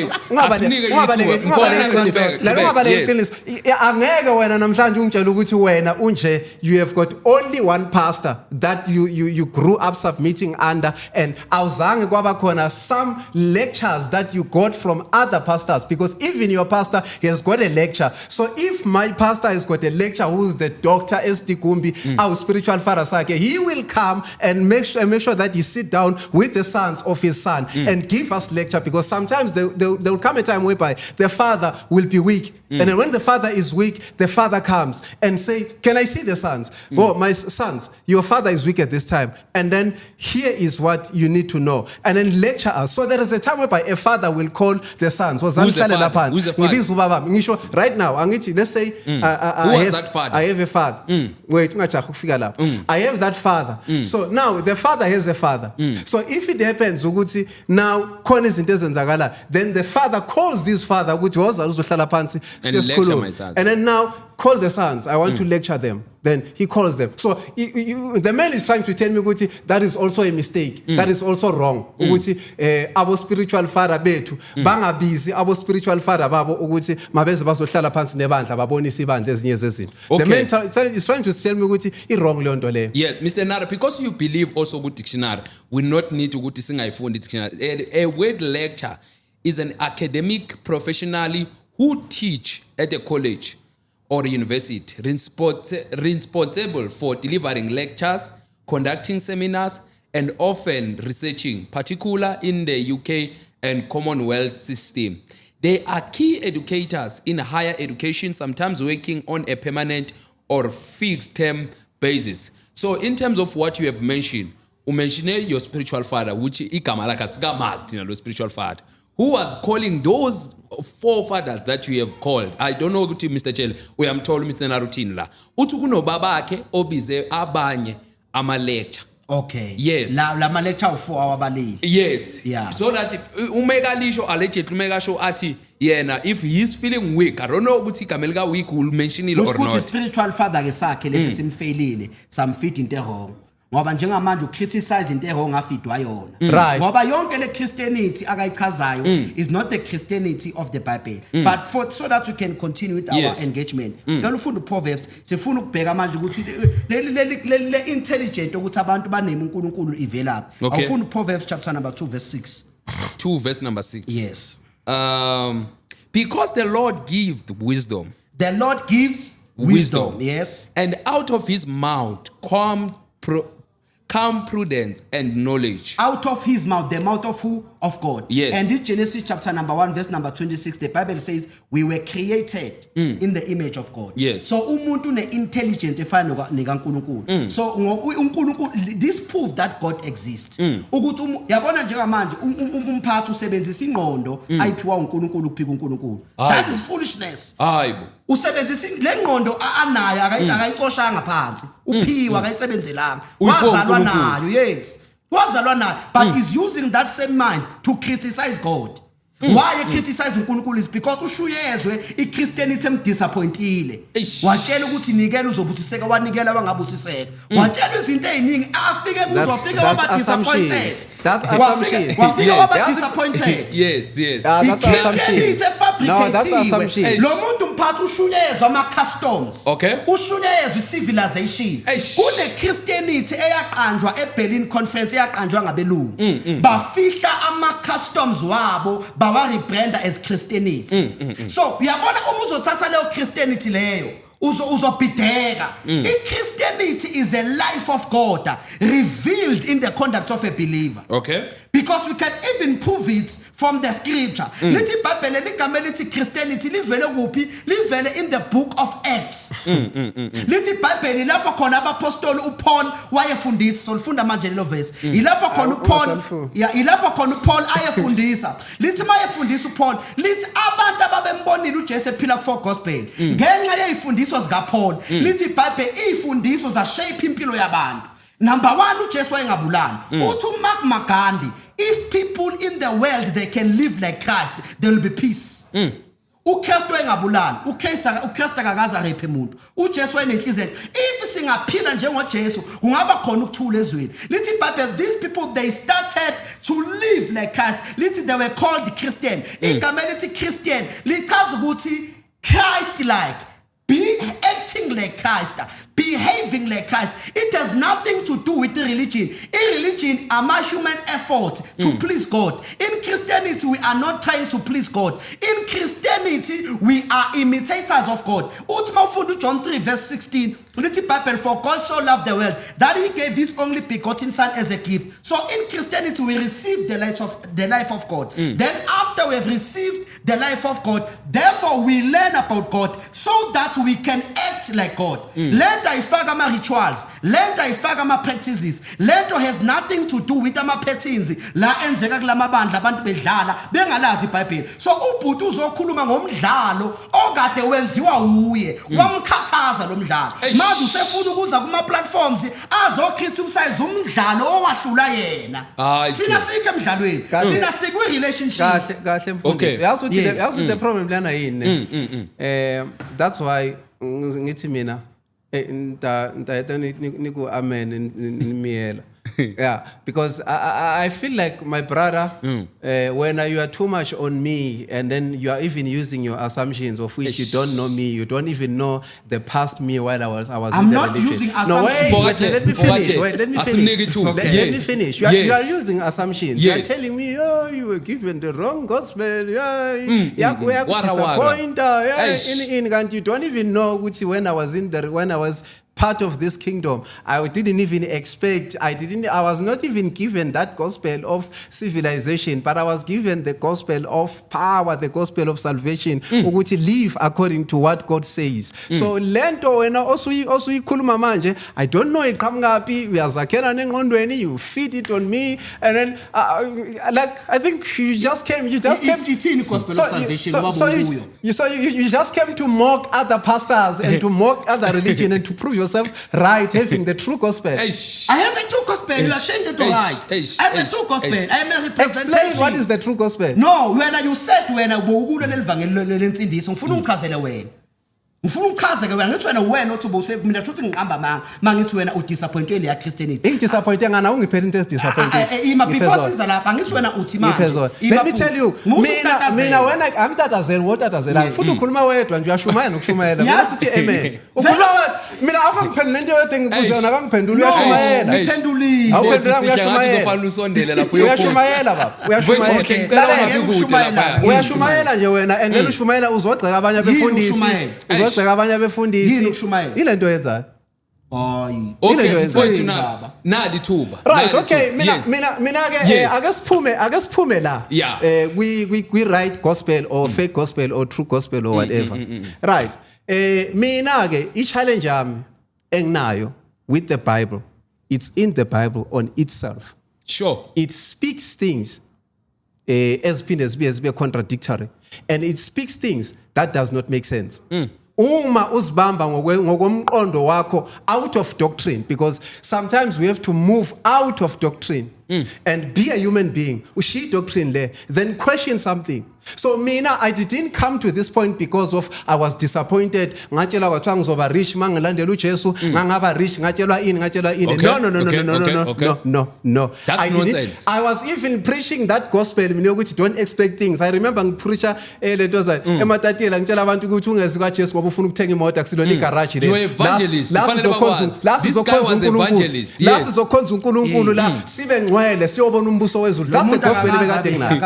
angeke wena namhlanje ungitshela ukuthi wena unje you have got only one pastor that you grew up submitting under, and awuzange kwaba khona some lectures that you got from other pastors, because even your pastor has got a lecture. So if my pastor has got a lecture who's the Dr. SD Gumbi, our spiritual father Sake, he will come and make sure that he sit down with the sons of his son and give us lecture, because sometimes there will come a time whereby the father will be weak. And then when the father is weak, the father comes and say, can I see the sons? Oh, my sons, your father is weak at this time. And then here is what you need to know. And then lecture us. So there is a time whereby a father will call the sons. Who's the father? Right now, let's say, who was that father? I have a father. Wait, I have that father. So now the father has a father. So if it happens, now, then the father calls this father, which was and lecture my sons. And then now call the sons. I want to lecture them. Then he calls them. So the man is trying to tell me that is also a mistake. That is also wrong. Our spiritual father betu banga busy. Our spiritual father babo mabeze bazohlala phansi nebandla babonisa ibandla ezinye zezinto. The man is trying to tell me it's wrong le nto le. Yes, Mr. Nara, because you believe also with dictionary, we not need to go to singayifundi dictionary. A word lecture is an academic professionally who teach at a college or university responsible for delivering lectures, conducting seminars, and often researching, particularly in the UK and Commonwealth system. They are key educators in higher education, sometimes working on a permanent or fixed term basis. So in terms of what you have mentioned, you mentioned your spiritual father, which is your spiritual father, who was calling those 4 fathers that you have called. I don't know ukuthi Mr. Chele, we am told Mr. Narutin la. Uthi kuno babakhe obize abanye ama lecture. Okay. Yes. La ma lecture u4 abalili. Yes. Yeah. So that umeka lisho allegedly umeka show athi yena if he is feeling weak, I don't know ukuthi kamelika weak will mention it or not. Ukuthi spiritual father ke sakhe lesi simfailile, samfit into wrong. Ngoba njengamanje ucriticize into wrong afidwa yona. Right. Ngoba yonke le Christianity akayichazayo is not the Christianity of the Bible. But so that we can continue with our engagement. Ngicela ufunda Proverbs, sifuna ukubheka manje ukuthi le intelligent ukuthi abantu baneme uNkulunkulu ivelaphi. Awufunda Proverbs chapter number 2 verse 6. 2 verse number 6. Yes. Because the Lord gives wisdom. The Lord gives wisdom. Yes. And out of his mouth come prudence and knowledge. Out of his mouth, the mouth of who? Of God. Yes. And in Genesis chapter number 1 verse number 26, the Bible says, we were created in the image of God. Yes. So umuntu ne-intelligent efana nekaNkulunkulu. So uNkulunkulu, this proof that God exists. Ukuthi yabona njengamanje umphathi usebenzisa ingqondo ayiphiwa uNkulunkulu ukuphika uNkulunkulu. That is foolishness. Hayibo. Usebenzisa le ngqondo anayo akayicoshanga phansi. Uphiwa akayisebenzelanga. Wazalwa nayo, yes. Wazalwa nayo, but is using that same mind to criticize God. Why criticize uNkulunkulu is because ushuyezwe iChristianity emdisappointile. Watshela ukuthi nikela uzobusiseka wanikela wangabusiseka. Watshela izinto eziningi afike kuzofika waba disappointed. That's assumption. Wafika waba disappointed. Yes. That's assumption. No, that's assumption. Lo muntu mphathi ushuyezwe ama customs. Okay. Ushuyezwe civilization. Kune Christianity eyaqanjwa eBerlin conference eyaqanjwa ngabelungu. Bafihla ama customs wabo rebranda as Christianity. So uyabona uma uzothatha leyo Christianity leyo uzobhideka. Christianity is a life of God revealed in the conduct of a believer. Okay. Because we can even prove it from the scripture. Lithi iBhayibheli ligama lithi Christianity livele kuphi? Livele in the book of Acts. Lithi iBhayibheli lapho khona abapostoli uPaul wayefundisa, solifunda manje lelo verse. Ilapho khona uPaul, ilapho khona uPaul ayefundisa. Lithi mayefundisa uPaul, lithi abantu ababembonile uJesu ephila for gospel. Ngenxa yezifundiswa zikaPaul, lithi iBhayibheli izifundiso za shape impilo yabantu. Number one, uJesu wayengabulali. Uthi uMark Magandi, if people in the world they can live like Christ, there will be peace. uKristu engabulali, uKristu akakaza raphe umuntu. uJesu wayenenhliziyo. If singaphila njengoJesu, kungaba khona ukuthula ezweni. Lithi iBhayibheli, these people they started to live like Christ. Lithi they were called Christian. Igama lithi Christian lichaza ukuthi Christ like, be acting like Christ, behaving like Christ. It has nothing to do with the religion. In religion, a human effort to please God. In Christianity, we are not trying to please God. In Christianity, we are imitators of God. John 3 verse 16. For God so loved the world that he gave his only begotten son as a gift. So in Christianity, we receive the life of God. Then after we have received the life of God, therefore we learn about God so that we can act like God. Learn ifaka ama rituals, lento ifaka ama practices, lento has nothing to do with ama patterns la enzeka kulamabandla abantu bedlala bengalazi iBhayibheli. So ubhuti uzokhuluma ngomdlalo okade wenziwa uye, wamkhathaza lo mdlalo. Manje usefuna ukuza kuma platforms azo criticize umdlalo owahlula yena. Thina sikhe emdlalweni, thina sikwe relationship. Kahle mfundisi. Yazi the problem lana yini. That's why ngithi mina niku amen nimiela. Yeah, because I feel like my brother, when you are too much on me and then you are even using your assumptions of which you don't know me, you don't even know the past me while I was I'm in the not religion. Using assumptions. No, wait, let me finish. Let me finish. You are using assumptions. You are telling me, oh, you were given the wrong gospel. And you don't even know which when I was part of this kingdom, I didn't even expect, I was not even given that gospel of civilization, but I was given the gospel of power, the gospel of salvation, which live according to what God says. So lento wena also ikhuluma manje, I don't know it come ngapi, uyazakela nengqondweni, you feed it on me, and then I think you just came. It's in gospel of salvation. So you just came to mock other pastors and to mock other religion and to prove yourself right, having the true gospel. I have a true gospel. You are changing to right. I have a true gospel. I am a representation. Explain what is the true gospel. No, when you said when I go to the ngifuna ukuchaza ke wena ngithi wena wena othi ubuse mina futhi ngiqamba mangithi wena udisappoint ile ya Christianity. Ingidisappoint ngana ungiphethe into ezidisappoint. Before siza lapha ngithi wena uthi manje. Let me tell you, mina wena angitatazela wotatazela futhi ukhuluma wedwa nje uyashumayela nokushumayela. Mina sithi amen. Ukhuluma mina akangiphendula into yethu ngibuze wena akangiphendula uyashumayela. Ngiphendulile. Uzofana usondele lapho uyashumayela baba. Uyashumayela nje wena and then ushumayela uzogceka abanye abefundisi. Uzogceka abanye abefundisi. Ile nto yenzayo. Hayi. Okay, Ile mfowethu baba. nali thuba. Right, nali okay. thuba. Yes. Mina ke Yes. ake siphume la. Yeah. We write gospel or fake gospel or true gospel or whatever. Right. Mina ke I challenge yami enginayo with the Bible. It's in the Bible on itself. Sure. It speaks things as be contradictory, and it speaks things that does not make sense. Uma uzibamba ngokomqondo wakho out of doctrine, because sometimes we have to move out of doctrine and be a human being. Ushi doctrine le, then question something. So mina, I didn't come to this point because of I was disappointed. Ngachela wathiwa ngizoba rich mangilandela uJesu, ngangaba rich ngatshelwa ini. No. That's nonsense. I was even preaching that gospel mina ukuthi don't expect things. I remember ngipreacher lento za ematatela ngitshela abantu ukuthi ungezi kaJesu ngoba ufuna ukuthenga imoto akusilona igarage le. You are evangelist. This guy was evangelist. La Yes. sizokhonza uNkulunkulu la sibe ngcwele siyobona umbuso wezulu. That's the gospel ebekade nginayo.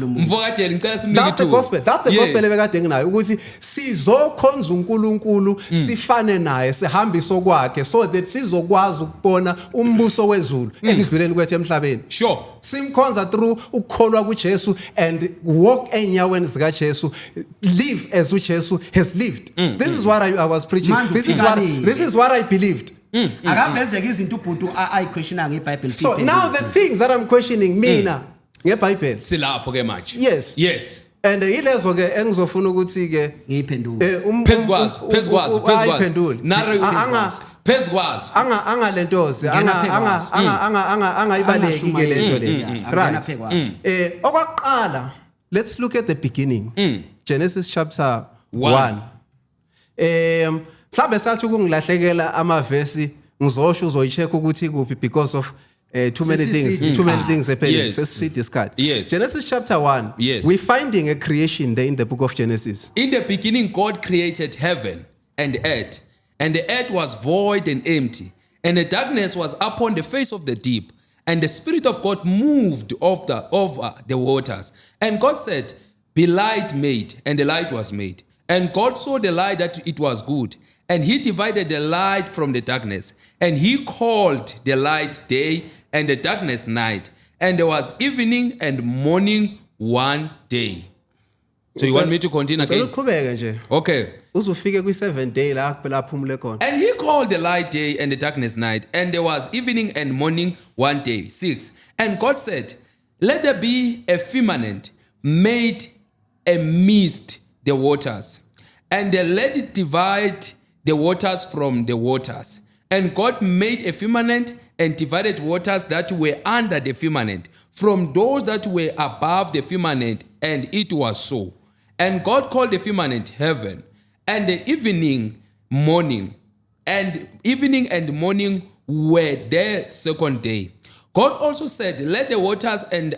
Mvokatshela ngicela simnike That's the gospel. That's the gospel ebekade nginayo ukuthi sizokhonza uNkulunkulu sifane naye sihambe sokwakhe so that sizokwazi ukubona umbuso wezulu engidluleni kwethu emhlabeni. Sure. Simkhonza through ukukholwa kuJesu and walk enyaweni zika Jesu, live as uJesu has lived. This is what I was preaching. This is what I believed. Akavezeke izinto ubhuti ayiquestiona ngeBhayibheli. So now the things that I'm questioning mina ngeBhayibheli. Silapho ke manje. Yes. And ilezo ke engizofuna ukuthi ke ngiyiphendule. Phezukwazi. Nare phezukwazi. Angalentozi angayibaleki ke lento le. Right. Okwaqala, let's look at the beginning. Genesis chapter 1. Mhlambe sathi ukungilahlekela amavesi ngizosho uzoyicheck ukuthi kuphi because of too many things happening. Yes. Let's see this card. Yes. Genesis chapter 1. Yes. We're finding a creation there in the book of Genesis. In the beginning, God created heaven and earth, and the earth was void and empty, and the darkness was upon the face of the deep, and the Spirit of God moved over the waters. And God said, "Be light made," and the light was made. And God saw the light that it was good, and he divided the light from the darkness, and he called the light day, and the darkness night. And there was evening and morning one day. So you want me to continue again? Uqhubeke nje. Okay. Uzofike kwi7th day la kuphela aphumule khona. And he called the light day and the darkness night. And there was evening and morning one day. 6. And God said, "Let there be a firmament made amidst the waters, and let it divide the waters from the waters." And God made a firmament and divided waters that were under the firmament from those that were above the firmament, and it was so. And God called the firmament heaven. And the evening and morning were the second day. God also said, "Let the waters and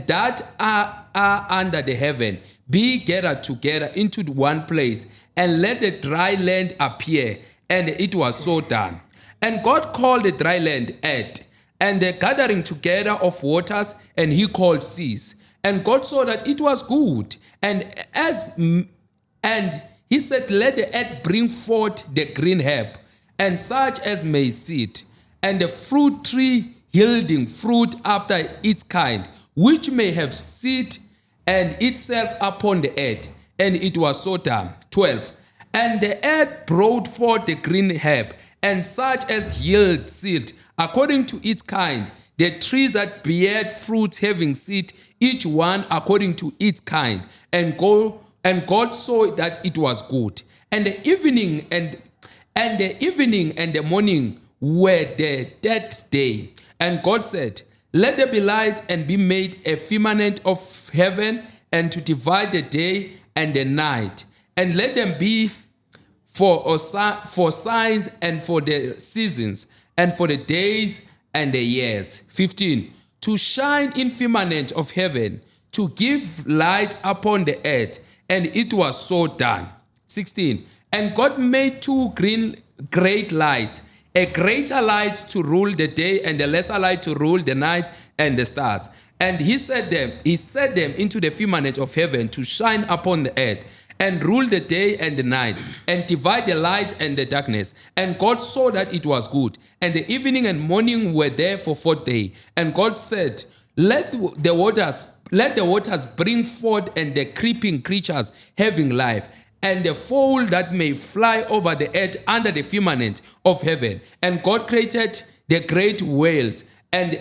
that are under the heaven be gathered together into one place, and let the dry land appear." And it was so done. And God called the dry land earth, and the gathering together of waters, and he called seas. And God saw that it was good. And he said, "Let the earth bring forth the green herb, and such as may seed, and the fruit tree yielding fruit after its kind, which may have seed and itself upon the earth." And it was so done. 12. And the earth brought forth the green herb, and such as yield seed according to its kind, the trees that bear fruit having seed, each one according to its kind. And God saw that it was good. And the evening and the morning were the third day. And God said, "Let there be light, and be made a firmament of heaven, and to divide the day and the night, and let them be for signs and for the seasons and for the days and the years." 15. To shine in firmament of heaven, to give light upon the earth. And it was so done. 16. And God made two great lights, a greater light to rule the day, and a lesser light to rule the night and the stars. And he set them into the firmament of heaven to shine upon the earth, and rule the day and the night, and divide the light and the darkness. And God saw that it was good. And the evening and morning were there for 4th day. And God said, let the waters bring forth, and the creeping creatures having life, and the fowl that may fly over the earth under the firmament of heaven. And God created the great whales and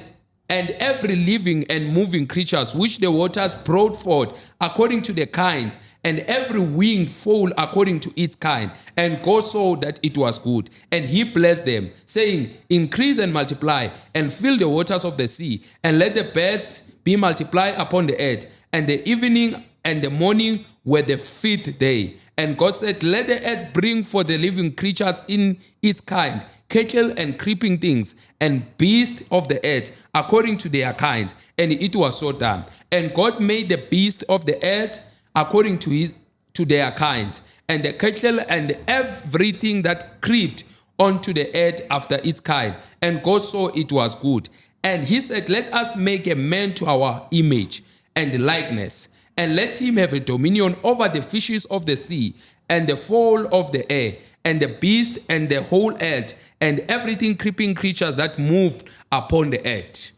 every living and moving creatures which the waters brought forth according to their kinds, and every winged fowl according to its kind. And God saw that it was good. And he blessed them, saying, increase and multiply, and fill the waters of the sea, and let the birds be multiplied upon the earth. And the evening and the morning were the 5th day. And God said, let the earth bring forth the living creatures in its kind, cattle and creeping things, and beasts of the earth, according to their kinds. And it was so done. And God made the beasts of the earth according to their kinds, and the cattle and everything that creeped onto the earth after its kind. And God saw it was good. And he said, let us make a man to our image and likeness, and let him have a dominion over the fishes of the sea, and the fowl of the air, and the beast, and the whole earth, and everything creeping creatures that moved upon the earth.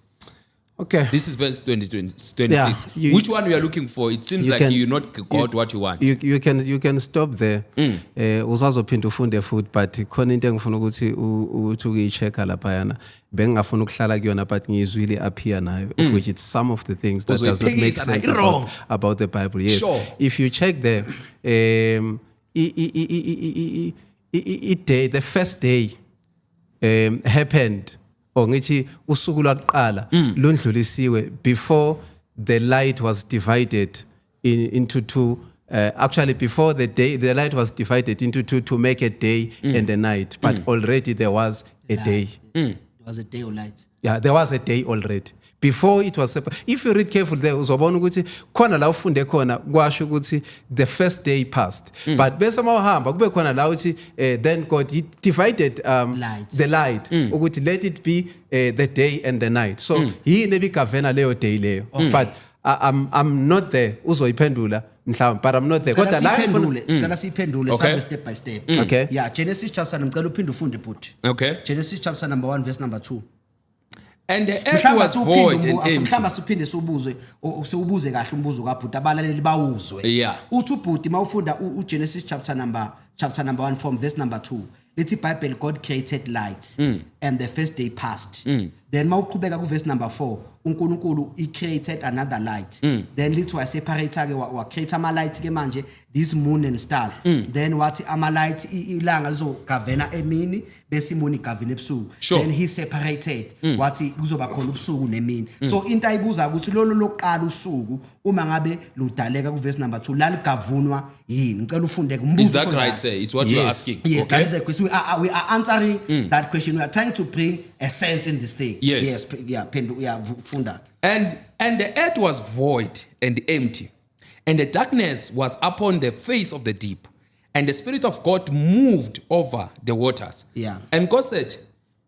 Okay. This is verse 26. Yeah, Which one we are looking for? It seems like you not got what you want. You can stop there. Uzazophinda ufunde futhi, but khona into engifuna ukuthi uthi uyichecka lapha yana. Bengafuna ukuhlala kuyona, but ngizwile appear nayo, of which it's some of the things that does not make sense about the Bible. Yes. Sure. If you check there, the first day happened, or ngithi usuku lwaqala lundlulisiwe before the light was divided into two. Actually, before the light was divided into two to make a day and a night, but already there was a day. There was a day of light. Yeah, there was a day already. Before it was separate. If you read carefully there, uzobona ukuthi khona la ufunde khona kwasho ukuthi the first day passed. But bese mawahamba kube khona la uthi then God he divided the light ukuthi let it be the day and the night. So yini ebigavena leyo day leyo. But I'm not there uzoyiphendula mhlawumbe, but I'm not there. Kodwa la ngicela siphendule sabe step by step. Okay. Yeah, Genesis chapter ngicela uphinde ufunde futhi. Okay. Genesis chapter number 1 verse number 2. And the earth was void and empty. Mhlamba siphinde siwubuze kahle umbuzo kaBhuti abalaleli bawuzwe. Yeah. Uthi uBhuti mawufunda uGenesis chapter number 1 from verse number 2. Lithi Bible God created light and the first day passed. Then mawuqhubeka ku verse number 4 uNkulunkulu he created another light. Then lithi wa separate ke wa create ama light ke manje this moon and stars. Then wathi ama light ilanga lizogavena emini bese imuni igavena ebusuku. Then he separated wathi kuzoba khona ubusuku nemini. So into ayibuza ukuthi lolo lokuqala usuku uma ngabe ludaleka ku verse number 2 la ligavunwa yini ngicela ufunde umbuzo. Is that right, sir? It's what you're asking. Yes, okay. That is the question. We are answering that question. We are trying to bring a sense in this thing. Yes. Yeah, funda. And the earth was void and empty, and the darkness was upon the face of the deep, and the Spirit of God moved over the waters. Yeah. And God said,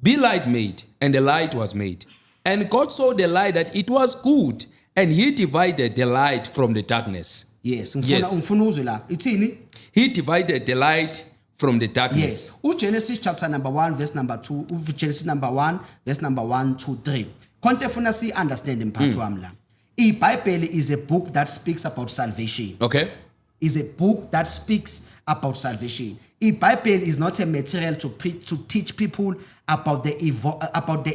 be light made, and the light was made. And God saw the light that it was good, and he divided the light from the darkness. Yes. Ngifuna uzwe la. Ithini? He divided the light from the darkness. Yes. Genesis chapter number 1 verse number 2, Genesis number 1 verse number 1 to 3. Konke funa si understand imphatho wami la. IBhayibheli is a book that speaks about salvation. Okay. Is a book that speaks about salvation. IBhayibheli is not a material to teach people about the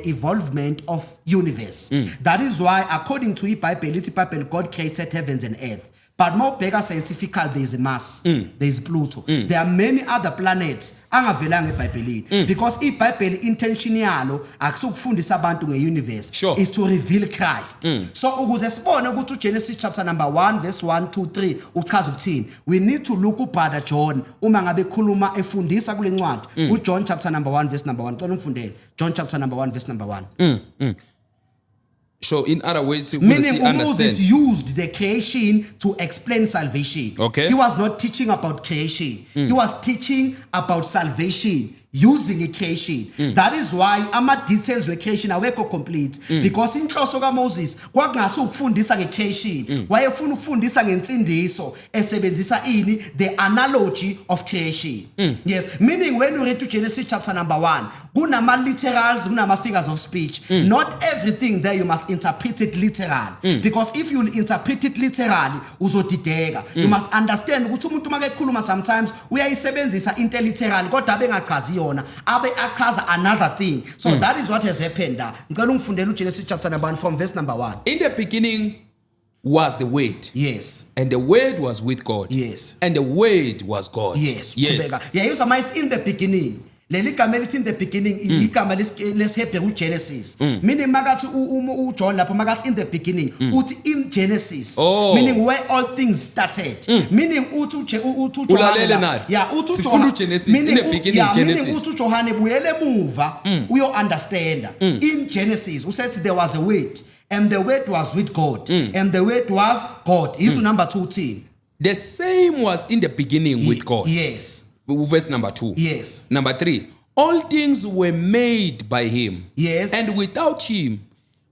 evolvement of universe. That is why according to IBhayibheli God created heavens and earth. But more bigger scientifically, there is Mars, there is Pluto. There are many other planets angavelanga eBhayibhelini because iBhayibheli intention yalo akusukufundisa abantu ngeuniverse is to reveal Christ. So ukuze sibone ukuthi uGenesis chapter number 1 verse 1 2 3 uchaza ukuthini, we need to look uBrother John uma ngabe ekhuluma efundisa kule ncwadi uJohn chapter number 1 verse number 1. Cela umfundele John chapter number 1 verse number 1. So in other words, meaning Moses used the creation to explain salvation. Okay. He was not teaching about creation. He was teaching about salvation using a creation. That is why ama details we creation awekho complete because inhloso kaMoses kwakungase ukufundisa ngecreation wayefuna ukufundisa ngensindiso esebenzisa ini the analogy of creation. Yes, meaning when you read to Genesis chapter number 1 kunama literals kunama figures of speech. Not everything there you must interpret it literal because if you interpret it literally uzodideka. You must understand ukuthi umuntu makekhuluma sometimes uyayisebenzisa into literal kodwa abengachazi yona abe achaza another thing. So that is what has happened. Ngicela ungifundele uGenesis chapter number 1 from verse number 1. In the beginning was the Word. Yes. And the Word was with God. Yes. And the Word was God. Yes. Yes. Yeah, use might in the beginning. Leli gama elithi in the beginning igama lesHebrew Genesis. Meaning magathi uJohn lapho magathi in the beginning uthi in Genesis. Meaning where all things started. Meaning uthi uJohn. Yeah, uthi Sifuna Genesis in the beginning Genesis. Meaning uthi uJohn buyele emuva uyo understand. In Genesis who said there was a word and the word was with God and the word was God. Issue number 2:10. The same was in the beginning with God. Yes. Verse number 2. Yes. Number 3. All things were made by him. Yes. And without him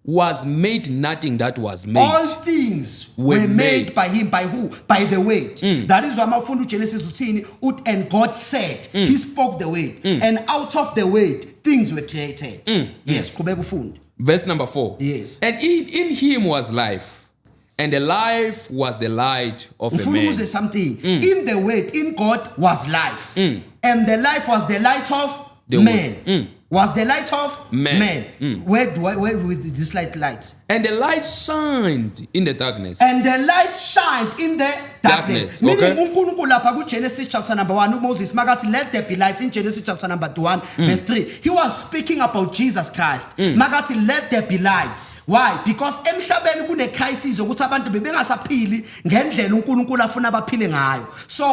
was made nothing that was made. All things were made by him. By who? By the word. That is why mafundo Genesis 13. And God said, he spoke the word. And out of the word, things were created. Yes. Verse number 4. Yes. And in him was life. And the life was the light of a man. Something. In the word, in God was life. And the life was the light of man. Was the light of man. Where with this light? And the light shined in the darkness. And the light shined in the darkness. Meaning uNkulunkulu lapha ku Genesis chapter number 1 Moses magathi let there be light in Genesis chapter number 1 verse 3. He was speaking about Jesus Christ. Magathi let there be light. Why? Because emhlabeni kune crisis ukuthi abantu bebengasaphili ngendlela uNkulunkulu afuna baphile ngayo. So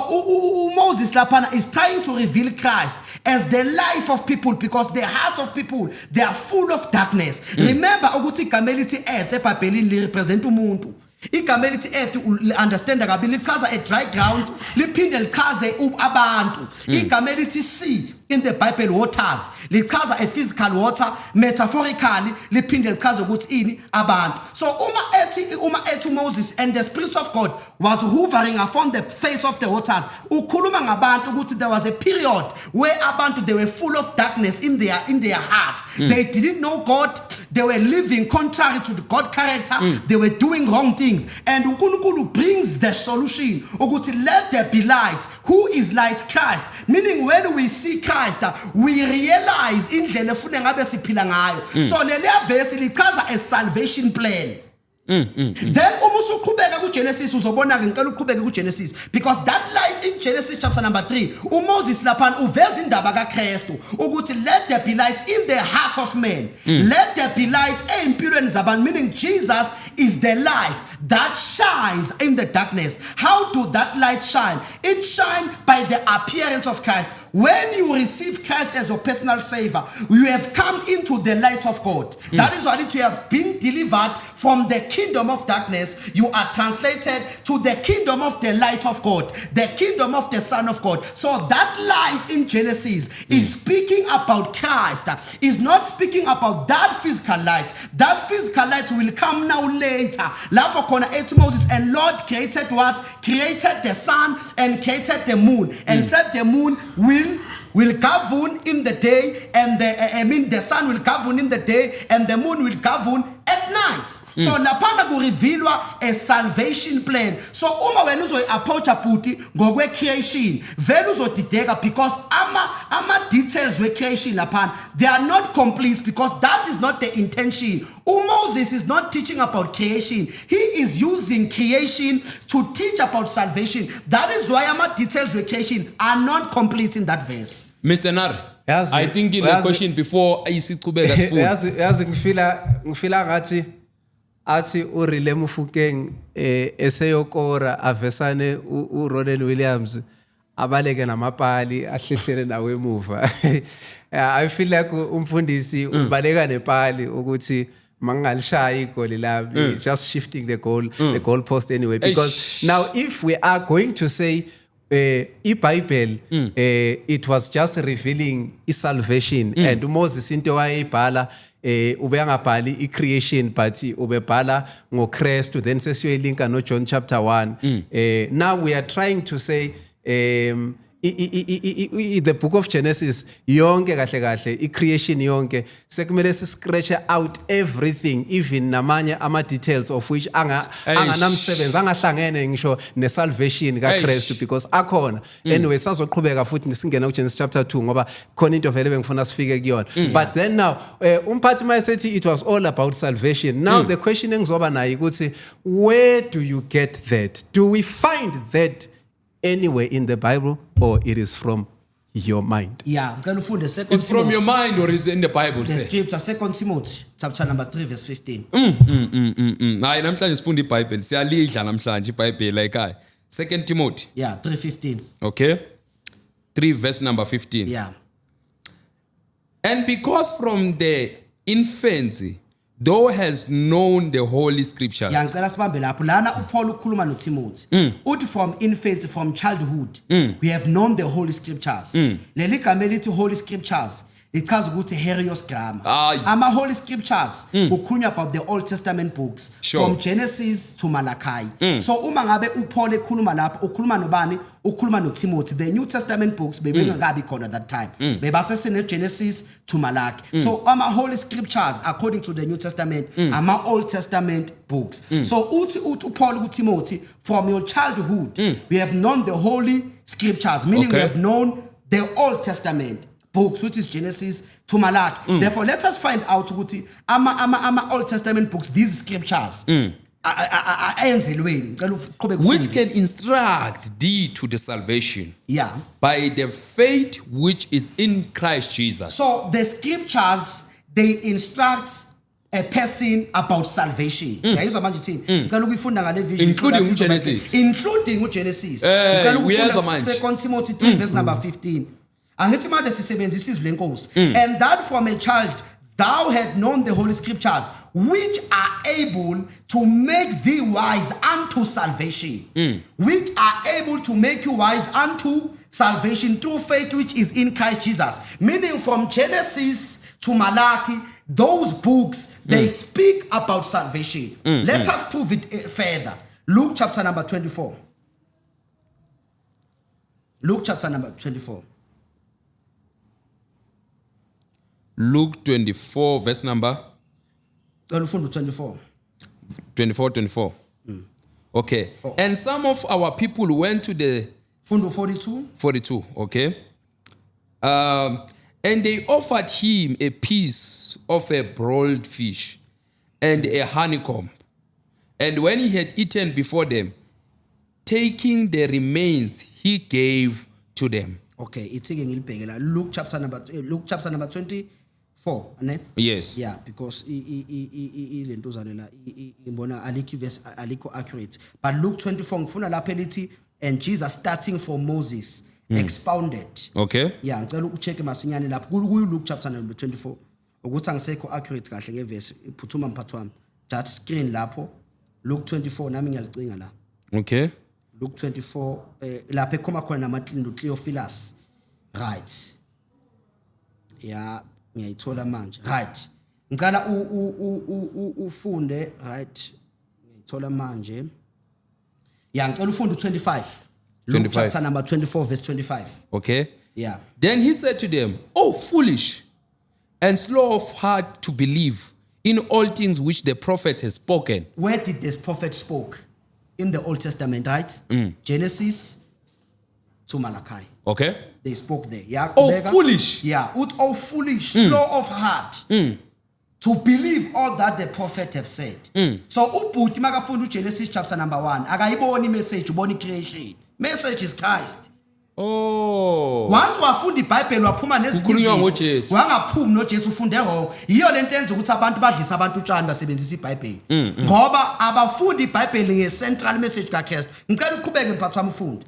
Moses lapha is trying to reveal Christ as the life of people because the hearts of people they are full of darkness. Remember ukuthi igama elithi earth eBhayibhelini li represent umuntu. Igama elithi earth understand kabi lichaza a dry ground liphinde lichaze abantu. Igama elithi sea in the Bible waters lichaza a physical water metaphorically liphinde lichaza ukuthi ini abantu. So uma ethi Moses and the spirit of God was hovering upon the face of the waters ukhuluma ngabantu ukuthi there was a period where abantu they were full of darkness in their hearts. They didn't know God. They were living contrary to the God character. They were doing wrong things. And uNkulunkulu brings the solution. Ukuthi let there be light. Who is light? Christ. Meaning when we see Christ, we realize indlela efune ngabe siphila ngayo. So leya verse lichaza a salvation plan. Then umusuqhubeka ku Genesis uzobona ke ngicela uqhubeke ku Genesis because that light in Genesis chapter number 3 uMoses lapha uveza indaba kaKristu ukuthi let there be light in the heart of man. Let there be light empilweni zabantu meaning Jesus is the life that shines in the darkness. How do that light shine? It shines by the appearance of Christ. When you receive Christ as your personal savior, you have come into the light of God. That is why you have been delivered from the kingdom of darkness. You are translated to the kingdom of the light of God, the kingdom of the Son of God. So that light in Genesis is speaking about Christ. Is not speaking about that physical light. That physical light will come now later. Moses and Lord created what? Created the sun and created the moon and said the moon will govern in the day and the sun will govern in the day and the moon will govern at night. So lapana kurevealwa a salvation plan. So uma wena uzoyi approach puti ngokwe creation vele uzodideka because ama details we creation lapana they are not complete because that is not the intention. Moses is not teaching about creation. He is using creation to teach about salvation. That is why ama details we creation are not complete in that verse. Mr. Nar, I think in the question before isiqhubeka sifundo. Yazi ngifila ngathi athi uRile Mufokeng eseyokora avesane uRonel Williams abaleke namapali ahlehlele nawe emuva. I feel like umfundisi ubaleka nepali ukuthi mangalishaya igoli lami just shifting the goal post anyway because now if we are going to say iBhayibheli it was just revealing salvation and uMoses into wayibhala ubeyangabhali icreation but ubebhala ngoKristu then sesiyoyilinka no John chapter 1 now we are trying to say the book of Genesis yonke kahle kahle icreation yonke sekumele scratch out everything even namanye ama details of which anganamsebenzi angahlangene ngisho nesalvation kaKristu because akhona anyway sazoqhubeka futhi singena kuGenesis chapter 2 ngoba khona into vele bengifuna sifike kuyona but then now umphathi mayesethi it was all about salvation now the question engizoba nayo ukuthi where do you get that do we find that anywhere in the Bible or it is from your mind? Yeah, second it's from your mind or is it in the Bible? The scripture, 2 Timothy, chapter number 3, verse 15. Hayi namhlanje sifunda iBhayibheli siyalidla namhlanje iBhayibheli ekhaya. 2 Timothy. Yeah, 3:15. Okay. 3 verse number 15. Yeah. And because from the infancy thou has known the holy scriptures. Ngicela sibambe lapho lana uPaul ukhuluma noTimothy. Uthi from infancy from childhood we have known the holy scriptures. Leli gama elithi holy scriptures ichaza ukuthi Herios grammar. Ama holy scriptures kukhulunywa about the Old Testament books from Genesis to Malachi. So uma ngabe uPaul ekhuluma lapho ukhuluma nobani? Ukhuluma noTimothy. The New Testament books bebengakabi khona that time. Bebasesene Genesis to Malachi. So ama holy scriptures according to the New Testament ama Old Testament books. So uthi uPaul kuTimothy from your childhood we have known the holy scriptures meaning we have known the Old Testament books which is Genesis to Malachi. Therefore let us find out ukuthi ama Old Testament books these scriptures which can instruct thee to the salvation by the faith which is in Christ Jesus. So the scriptures they instruct a person about salvation. Including Genesis. Including Genesis. 2 Timothy 3 verse number 15. And that from a child thou had known the holy scriptures, which are able to make thee wise unto salvation. Which are able to make you wise unto salvation through faith which is in Christ Jesus. Meaning from Genesis to Malachi, those books, they speak about salvation. Let us prove it further. Luke chapter number 24. Luke chapter number 24. Luke 24 verse number 24. 24. Okay. And some of our people went to the 42. Okay. And they offered him a piece of a broiled fish and a honeycomb. And when he had eaten before them, taking the remains, he gave to them. Okay, it's again Luke chapter number 24. Yes. Yeah, because aliko accurate. But Luke 24 ngifuna lapha elithi and Jesus starting from Moses expounded. Okay. Yeah, ngicela ucheck masinyane lapha kuyi Luke chapter number 24. Ukuthi angisekho accurate kahle ngeverse iphuthuma mphathi wami. That screen lapho Luke 24 nami ngiyalicinga la. Okay. Luke 24 lapha ekhoma khona namatlindo Theophilus. Right. Yeah, ngiyayithola manje. Right. Ngicela ufunde right. Ngiyithola manje. Yeah, ngicela ufunde 25. Luke chapter number 24 verse 25. Okay. Yeah. Then he said to them, "Oh foolish and slow of heart to believe in all things which the prophets have spoken." Where did this prophet spoke? In the Old Testament, right? Genesis to Malachi. Okay. They spoke there. Yeah. Oh foolish. Yeah. Oh foolish, slow of heart. To believe all that the prophet have said. So ubhuti makafunda Genesis chapter number 1, akayiboni message uboni creation. Message is Christ. Oh. Once wafunda iBhayibheli waphuma kukhulunywa ngoJesu. Wangaphumi noJesu ufunde wrong. Iyo lento enza ukuthi abantu badlisa abantu utshani basebenzisa iBhayibheli. Ngoba abafundi iBhayibheli nge-central message kaKristu. Ngicela uqhubeke mphathi wami ufunde.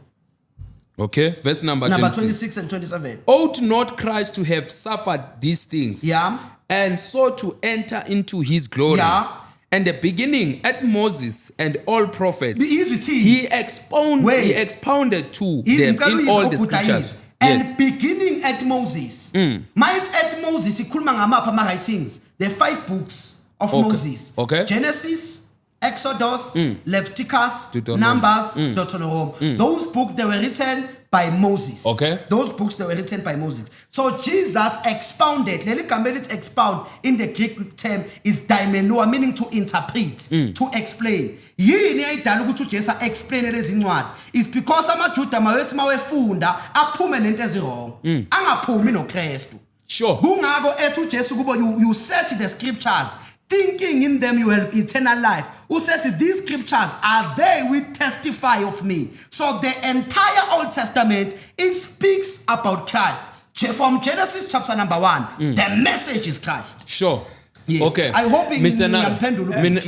Okay, verse number 26 and 27. Ought not Christ to have suffered these things? Yeah. And so to enter into his glory. Yeah. And the beginning at Moses and all prophets, Izwi he expounded to them in all the scriptures. And beginning at Moses. Might at Moses, ikhuluma ngamapha ama-writings. The 5 books of Moses. Okay. Genesis, Exodus, Leviticus, Deuteronomy. Numbers, Deuteronomy. Those books, they were written by Moses. Okay. Those books, they were written by Moses. So Jesus expounded. Leli gama elithi expound in the Greek term is daimenoa, meaning to interpret, to explain. Yini ayidala ukuthi uJesu explain lezi incwadi is because amaJuda mawethi mawefunda aphume nento ezirong. Angaphumi noKristu. Sure. Kungako ethi uJesu kubo you search the scriptures thinking in them you have eternal life. Who said these scriptures are they which testify of me. So the entire Old Testament, it speaks about Christ. From Genesis chapter number 1, the message is Christ. Sure. Yes. Okay. I hope Mr. Nara,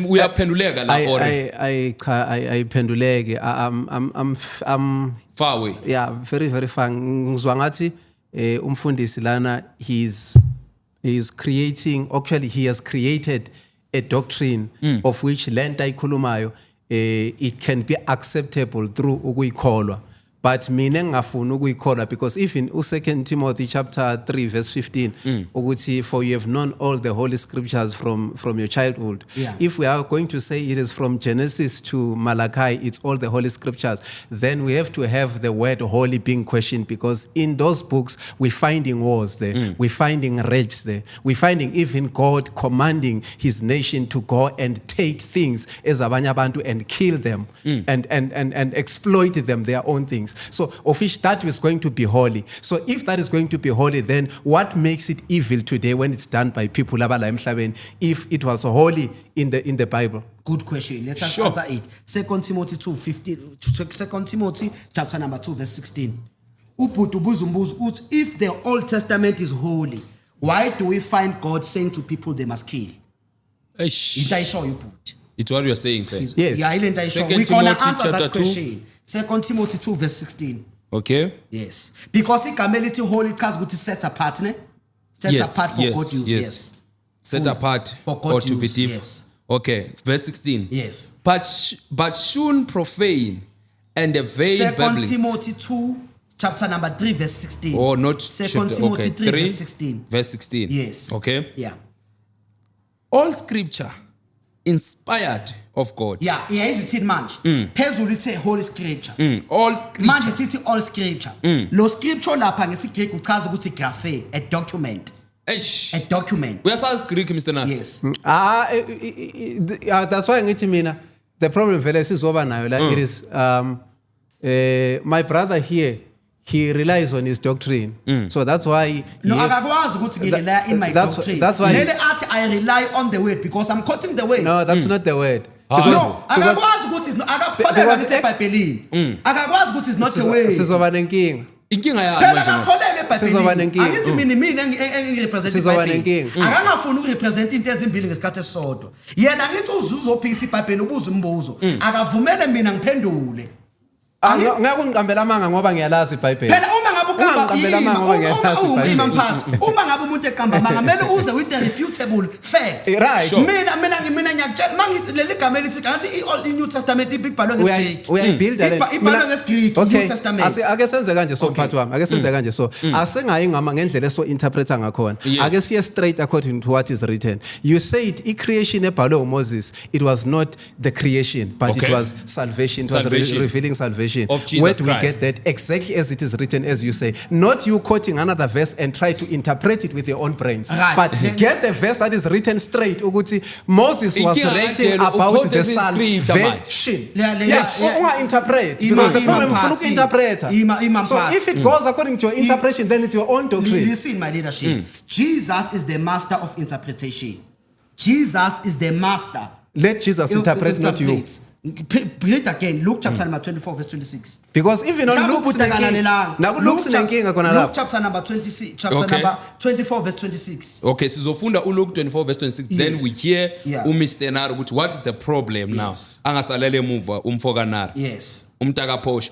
we are penduleka la ore. I penduleke. I'm Far away. Yeah, very very far. Ngizwa ngathi umfundisi lana he's creating, actually he has created a doctrine of which lenta ikhulumayo it can be acceptable through ukuyikholwa. But mina ngafuna ukuyikholwa because even 2 Timothy chapter 3 verse 15 ukuthi for you have known all the holy scriptures from your childhood. Yeah. If we are going to say it is from Genesis to Malachi, it's all the holy scriptures, then we have to have the word holy being questioned, because in those books we're finding wars there, we're finding rapes there, we're finding even God commanding his nation to go and take things as abanye abantu and kill them and exploit them, their own things. So of which that is going to be holy. So if that is going to be holy, then what makes it evil today when it's done by people abala emhlabeni if it was holy in the Bible? Good question. Let us answer it. 2 Timothy 2:15. 2 Timothy chapter number 2 verse 16. If the Old Testament is holy, why do we find God saying to people they must kill? Eish. It's It's what you are saying, sir. Yes. We're going to answer that question. 2 Timothy 2 verse 16. Okay. Yes. Because igama elithi holy chaza ukuthi set apart, ne? Set apart for God use. Yes. Set Full. apart For God or to be use, different. yes. Okay. Verse 16. Yes. But soon profane and the vain 2 babblings. Timothy 2 chapter number 3 verse 16. Or not 2 chapter, Timothy okay. 3 3 verse 16. Verse 16. Yes. Okay. Yeah. All scripture inspired of God. Yeah, iyayithi manje. Phezulu ithe holy scripture. All scripture. Manje sithi all scripture. Lo scripture lapha ngesiGreek uchaza ukuthi graphe, a document. Eish. A document. Uyasazi Greek, Mr. Nara? Yes. That's why ngithi mina the problem vele sizoba nayo la it is my brother here, he relies on his doctrine. So that's why No, akakwazi ukuthi ngirely in my doctrine. That's why Lele athi I rely on the word because I'm quoting the word. no, that's not the word. No, akakwazi ukuthi akakholelwa ukuthi eBhayibhelini. Akakwazi ukuthi is not the word. Sizoba nenkinga. Inkinga Phela yakho manje. akakholelwa Sizoba eBhayibhelini. nenkinga. Angithi mina engirepresent Sizoba iBhayibheli. nenkinga. Akangafuni ukurepresent into ezimbili ngesikhathi esisodwa. Yena ngithi uzophikisa iBhayibheli ubuza umbuzo. Akavumele mina ngiphendule. Ngeke ungiqambela amanga ngoba ngiyalazi iBhayibheli. Phela uma ngabe Ungangiqambela amanga ngoba ngiyalazi iBhayibheli. uma ngabe umuntu eqamba amanga kumele uze with the refutable facts. Right. Sure. Mina ngiyakutshela mangithi leli gama elithi ngathi i-New Testament ibhalwe ngesiGreek. Uyayibuilda le. Ibhalwe ngesiGreek New Testament. Ake senze kanje so mphathi wami. Ake senze kanje so. Asengayi ngama ngendlela eso interpreta ngakhona. Ake siye straight according to what is written. You said i-creation ebhalwe uMoses, it was not the creation, but it was salvation. It was revealing salvation. Of Jesus Where do we Christ. get that? Exactly as it is written, as you say. Not you quoting another verse and try to interpret it with your own brains. Right. But get the verse that is written straight. Ukuthi Moses was writing about the salvation. Yes, interpret. Because the problem is interpreter. So if it goes according to your interpretation, then it's your own doctrine. Listen, my leadership. Jesus is the master of interpretation. Jesus is the master. Let Jesus interpret, not you. Read again, Luke chapter number 24, verse 26. Because even on Luke chapter number 26, number 24, verse 26. Okay, sizofunda uLuke 24 verse 26. Yes. Then we hear Yeah. Mr. Nara ukuthi what is the problem now? Angasalele emuva umfoka Nara. Yes. Umtaka Posh.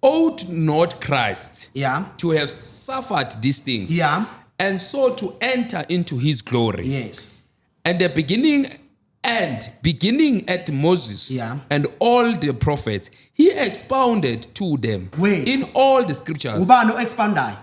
Ought not Christ Yeah. to have suffered these things? Yeah. And so to enter into his glory. Yes. And the beginning And beginning at Moses Yeah. and all the prophets, he expounded to them Wait. in all the scriptures. Ubani o-expoundayo?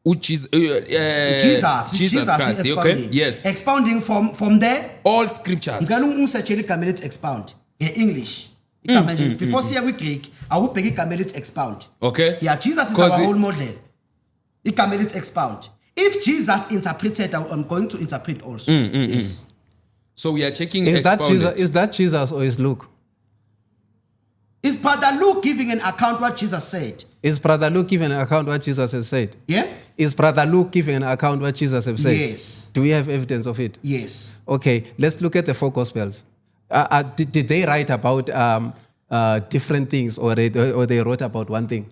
Which is Jesus Christ. is Okay, expounding. yes, Expounding from there. all scriptures. Ngicela ungisearchele igama elithi expound English. Igama nje before siya kwi-Greek awubheke igama elithi expound. Okay, Yeah, Jesus is 'Cause our it- role model. Igama elithi expound. If Jesus interpreted, I'm going to interpret also. Yes. so we are checking Is that expounded. Jesus? Is that Jesus or is Luke? Is Brother Luke giving an account what Jesus said? Is Brother Luke giving an account what Jesus has said? Yeah? Is Brother Luke giving an account what Jesus has said? Yes. Do we have evidence of it? Yes. Okay, let's look at the four Gospels. Did they write about different things, or they wrote about one thing?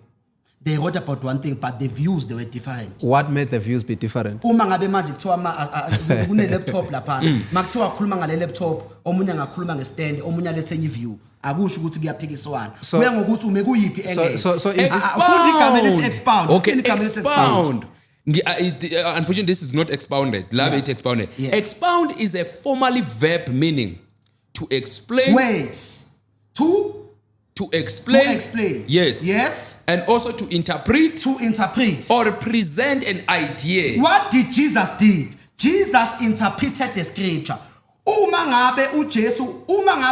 They wrote about one thing, but the views they were different. What made the views be different? Uma ngabe manje kuthiwa kune laptop lapha makuthiwa khuluma ngale laptop omunye ngakhuluma ngestand omunye alethe enye view akusho ukuthi kuyaphikiswana So- kuya ngokuthi ume kuyiphi angle so is- Ufunda igama elithi expound Okay, Uthini igama elithi expound. Unfortunately, this is not expounded. Love Yeah. it expounded. Yeah. Expound is a formally verb meaning to explain. Wait. To explain. To explain. Yes. Yes. And also to interpret To interpret. or present an idea. What did Jesus did? Jesus interpreted the scripture. Uma ngabe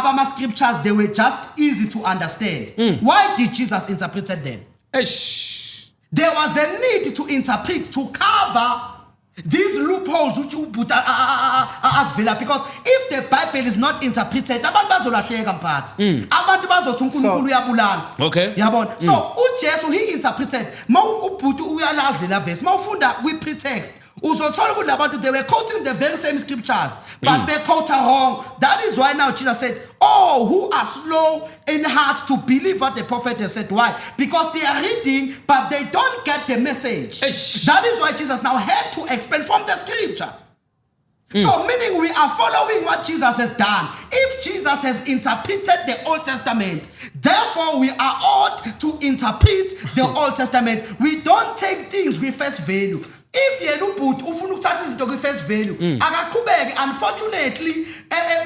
ama scriptures they were just easy to understand. Why did Jesus interpret them? Eish. There was a need to interpret, to cover these loopholes which you put as villa, because if the Bible is not interpreted, abantu bazolahleka mphathi. Abantu bazothi uNkulunkulu uyabulala. Okay. Yabona. So uJesu he interpreted. Mawubhuti uyalazi lela verse. Mawufunda kwi-pretext uzothola ukuthi labantu they were quoting the very same scriptures but they quote wrong. That is why now Jesus said, oh, who are slow in heart to believe what the prophet has said. Why? Because they are reading but they don't get the message. Eish. That is why Jesus now had to explain from the scripture. So meaning we are following what Jesus has done. If Jesus has interpreted the Old Testament, therefore we are ought to interpret the Old Testament. We don't take things with face value. If yena ubhuti ufuna ukuthatha izinto kwi face value, akaqhubeke. Unfortunately,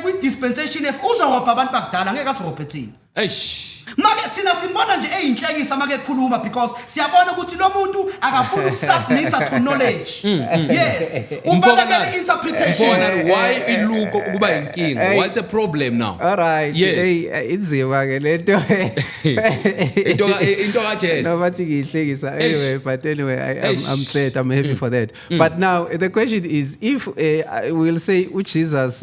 with dispensation if uzorobha abantu bakudala ngeke asirobhe thina. Eish. Make thina simbona nje eyinhlekisa make ekhuluma because siyabona ukuthi lo muntu akafuna ukusubmit to knowledge. Yes. Ubona interpretation. Why iluko kuba inkinga? What's the problem now? All right. Yes. Hey, inzima ke lento. Into kajena. No, but ngiyihlekisa anyway. But anyway, I'm glad. I'm happy for that. But now the question is, if we'll say Jesus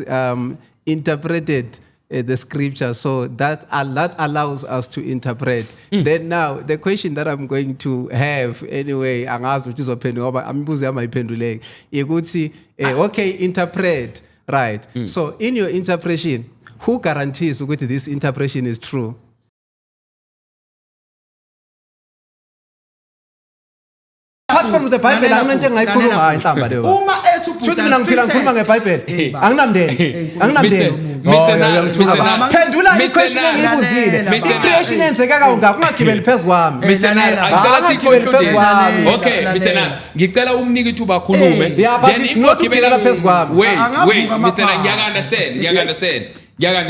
interpreted the scripture, so that allows us to interpret. Then now the question that I'm going to have anyway, angazi ukuthi izophendula ngoba ambuze amayiphenduleke ukuthi okay, interpret, right? So in your interpretation, who guarantees ukuthi this interpretation is true? Apart from the Bible, anginento engayikhuluma hayi inhlamba leyo. Uma ethi ubhuti Futhi mina ngiphila ngikhuluma ngeBhayibheli. Anginamndeni. Anginamndeni. Mr. Nal. Phendula iquestion engiyibuzile. I-creation yenzeka kangaka ungagibeli phezukwami. Mr. Nal, Angigibeli phezukwami. Okay, Mr. Nal, ngicela umnike ithuba akhulume. Yeah, but not ukugibela phezukwami. Wait, Mr. Nal, ngiyaka-understand. Wena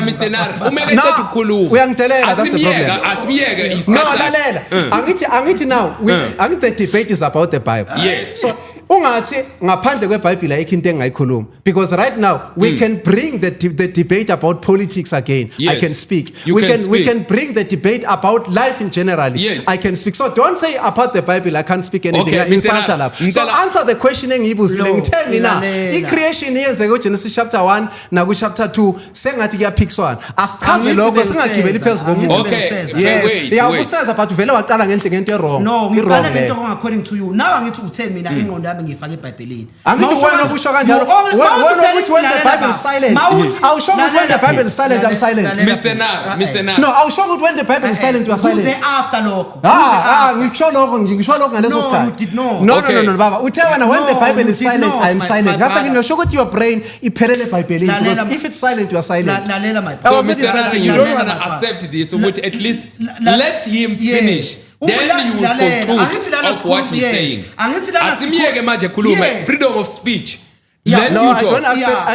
Mr. Nal, umeke eqeda ukukhuluma. Uyangidelela, that's the problem. Asimiyeke No, isikhathi. lalela. Angithi now, angithi the debate is about the Bible. Yes. So ungathi ngaphandle kweBhayibheli ayikho into engayikhuluma, because right now we can bring the debate about politics again. Yes. I can speak. You we can can speak. we can bring the debate about life in general. Yes. I can speak. So don't say about the Bible I can't speak anything. Okay, Mr. Nal, So answer the question engiyibuzile. Ngithe mina i-creation yenzeka kuGenesis chapter 1 naku chapter 2 sengathi kuyaphikiswana. Asichaze lokho singagibeli phezulu komuntu. Okay. Yes. Wait. Uyakuseza but uvele waqala ngento e-wrong. No, I-wrong ngicala le. into wrong according to you. Now angithi uthe mina ingqondo yami ngifake eBhayibhelini. Angithi wena ubusho kanjalo. Wena uthi when the Bible is silent. Awusho ukuthi when the Bible is silent I'm silent. Mr. Nal. No, awusho ukuthi when the Bible is silent you are silent. Kuze after lokho. Ngisho lokho ngaleso sikhathi. No, you did not. No, baba. Uthe wena when the No, Bible you is did silent not, I am my silent. Ngase brother. nginosho ukuthi your brain iphelele eBhayibhelini, because Lalela- if it's silent you are silent. Lalela my So, Mr. Mr. Nal, you don't want to accept this, but at least let him finish. Then you will conclude of what he's saying. Asimiyeke manje khulume. Freedom of speech. Let No, you I talk.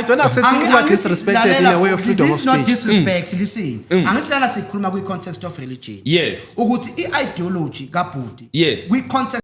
don't accept ukuba disrespected in a way of freedom of This is not speech. disrespect, listen. Angisilala sikhuluma kwi context of religion. Yes. Ukuthi I-ideology kaButi Yes. kwi context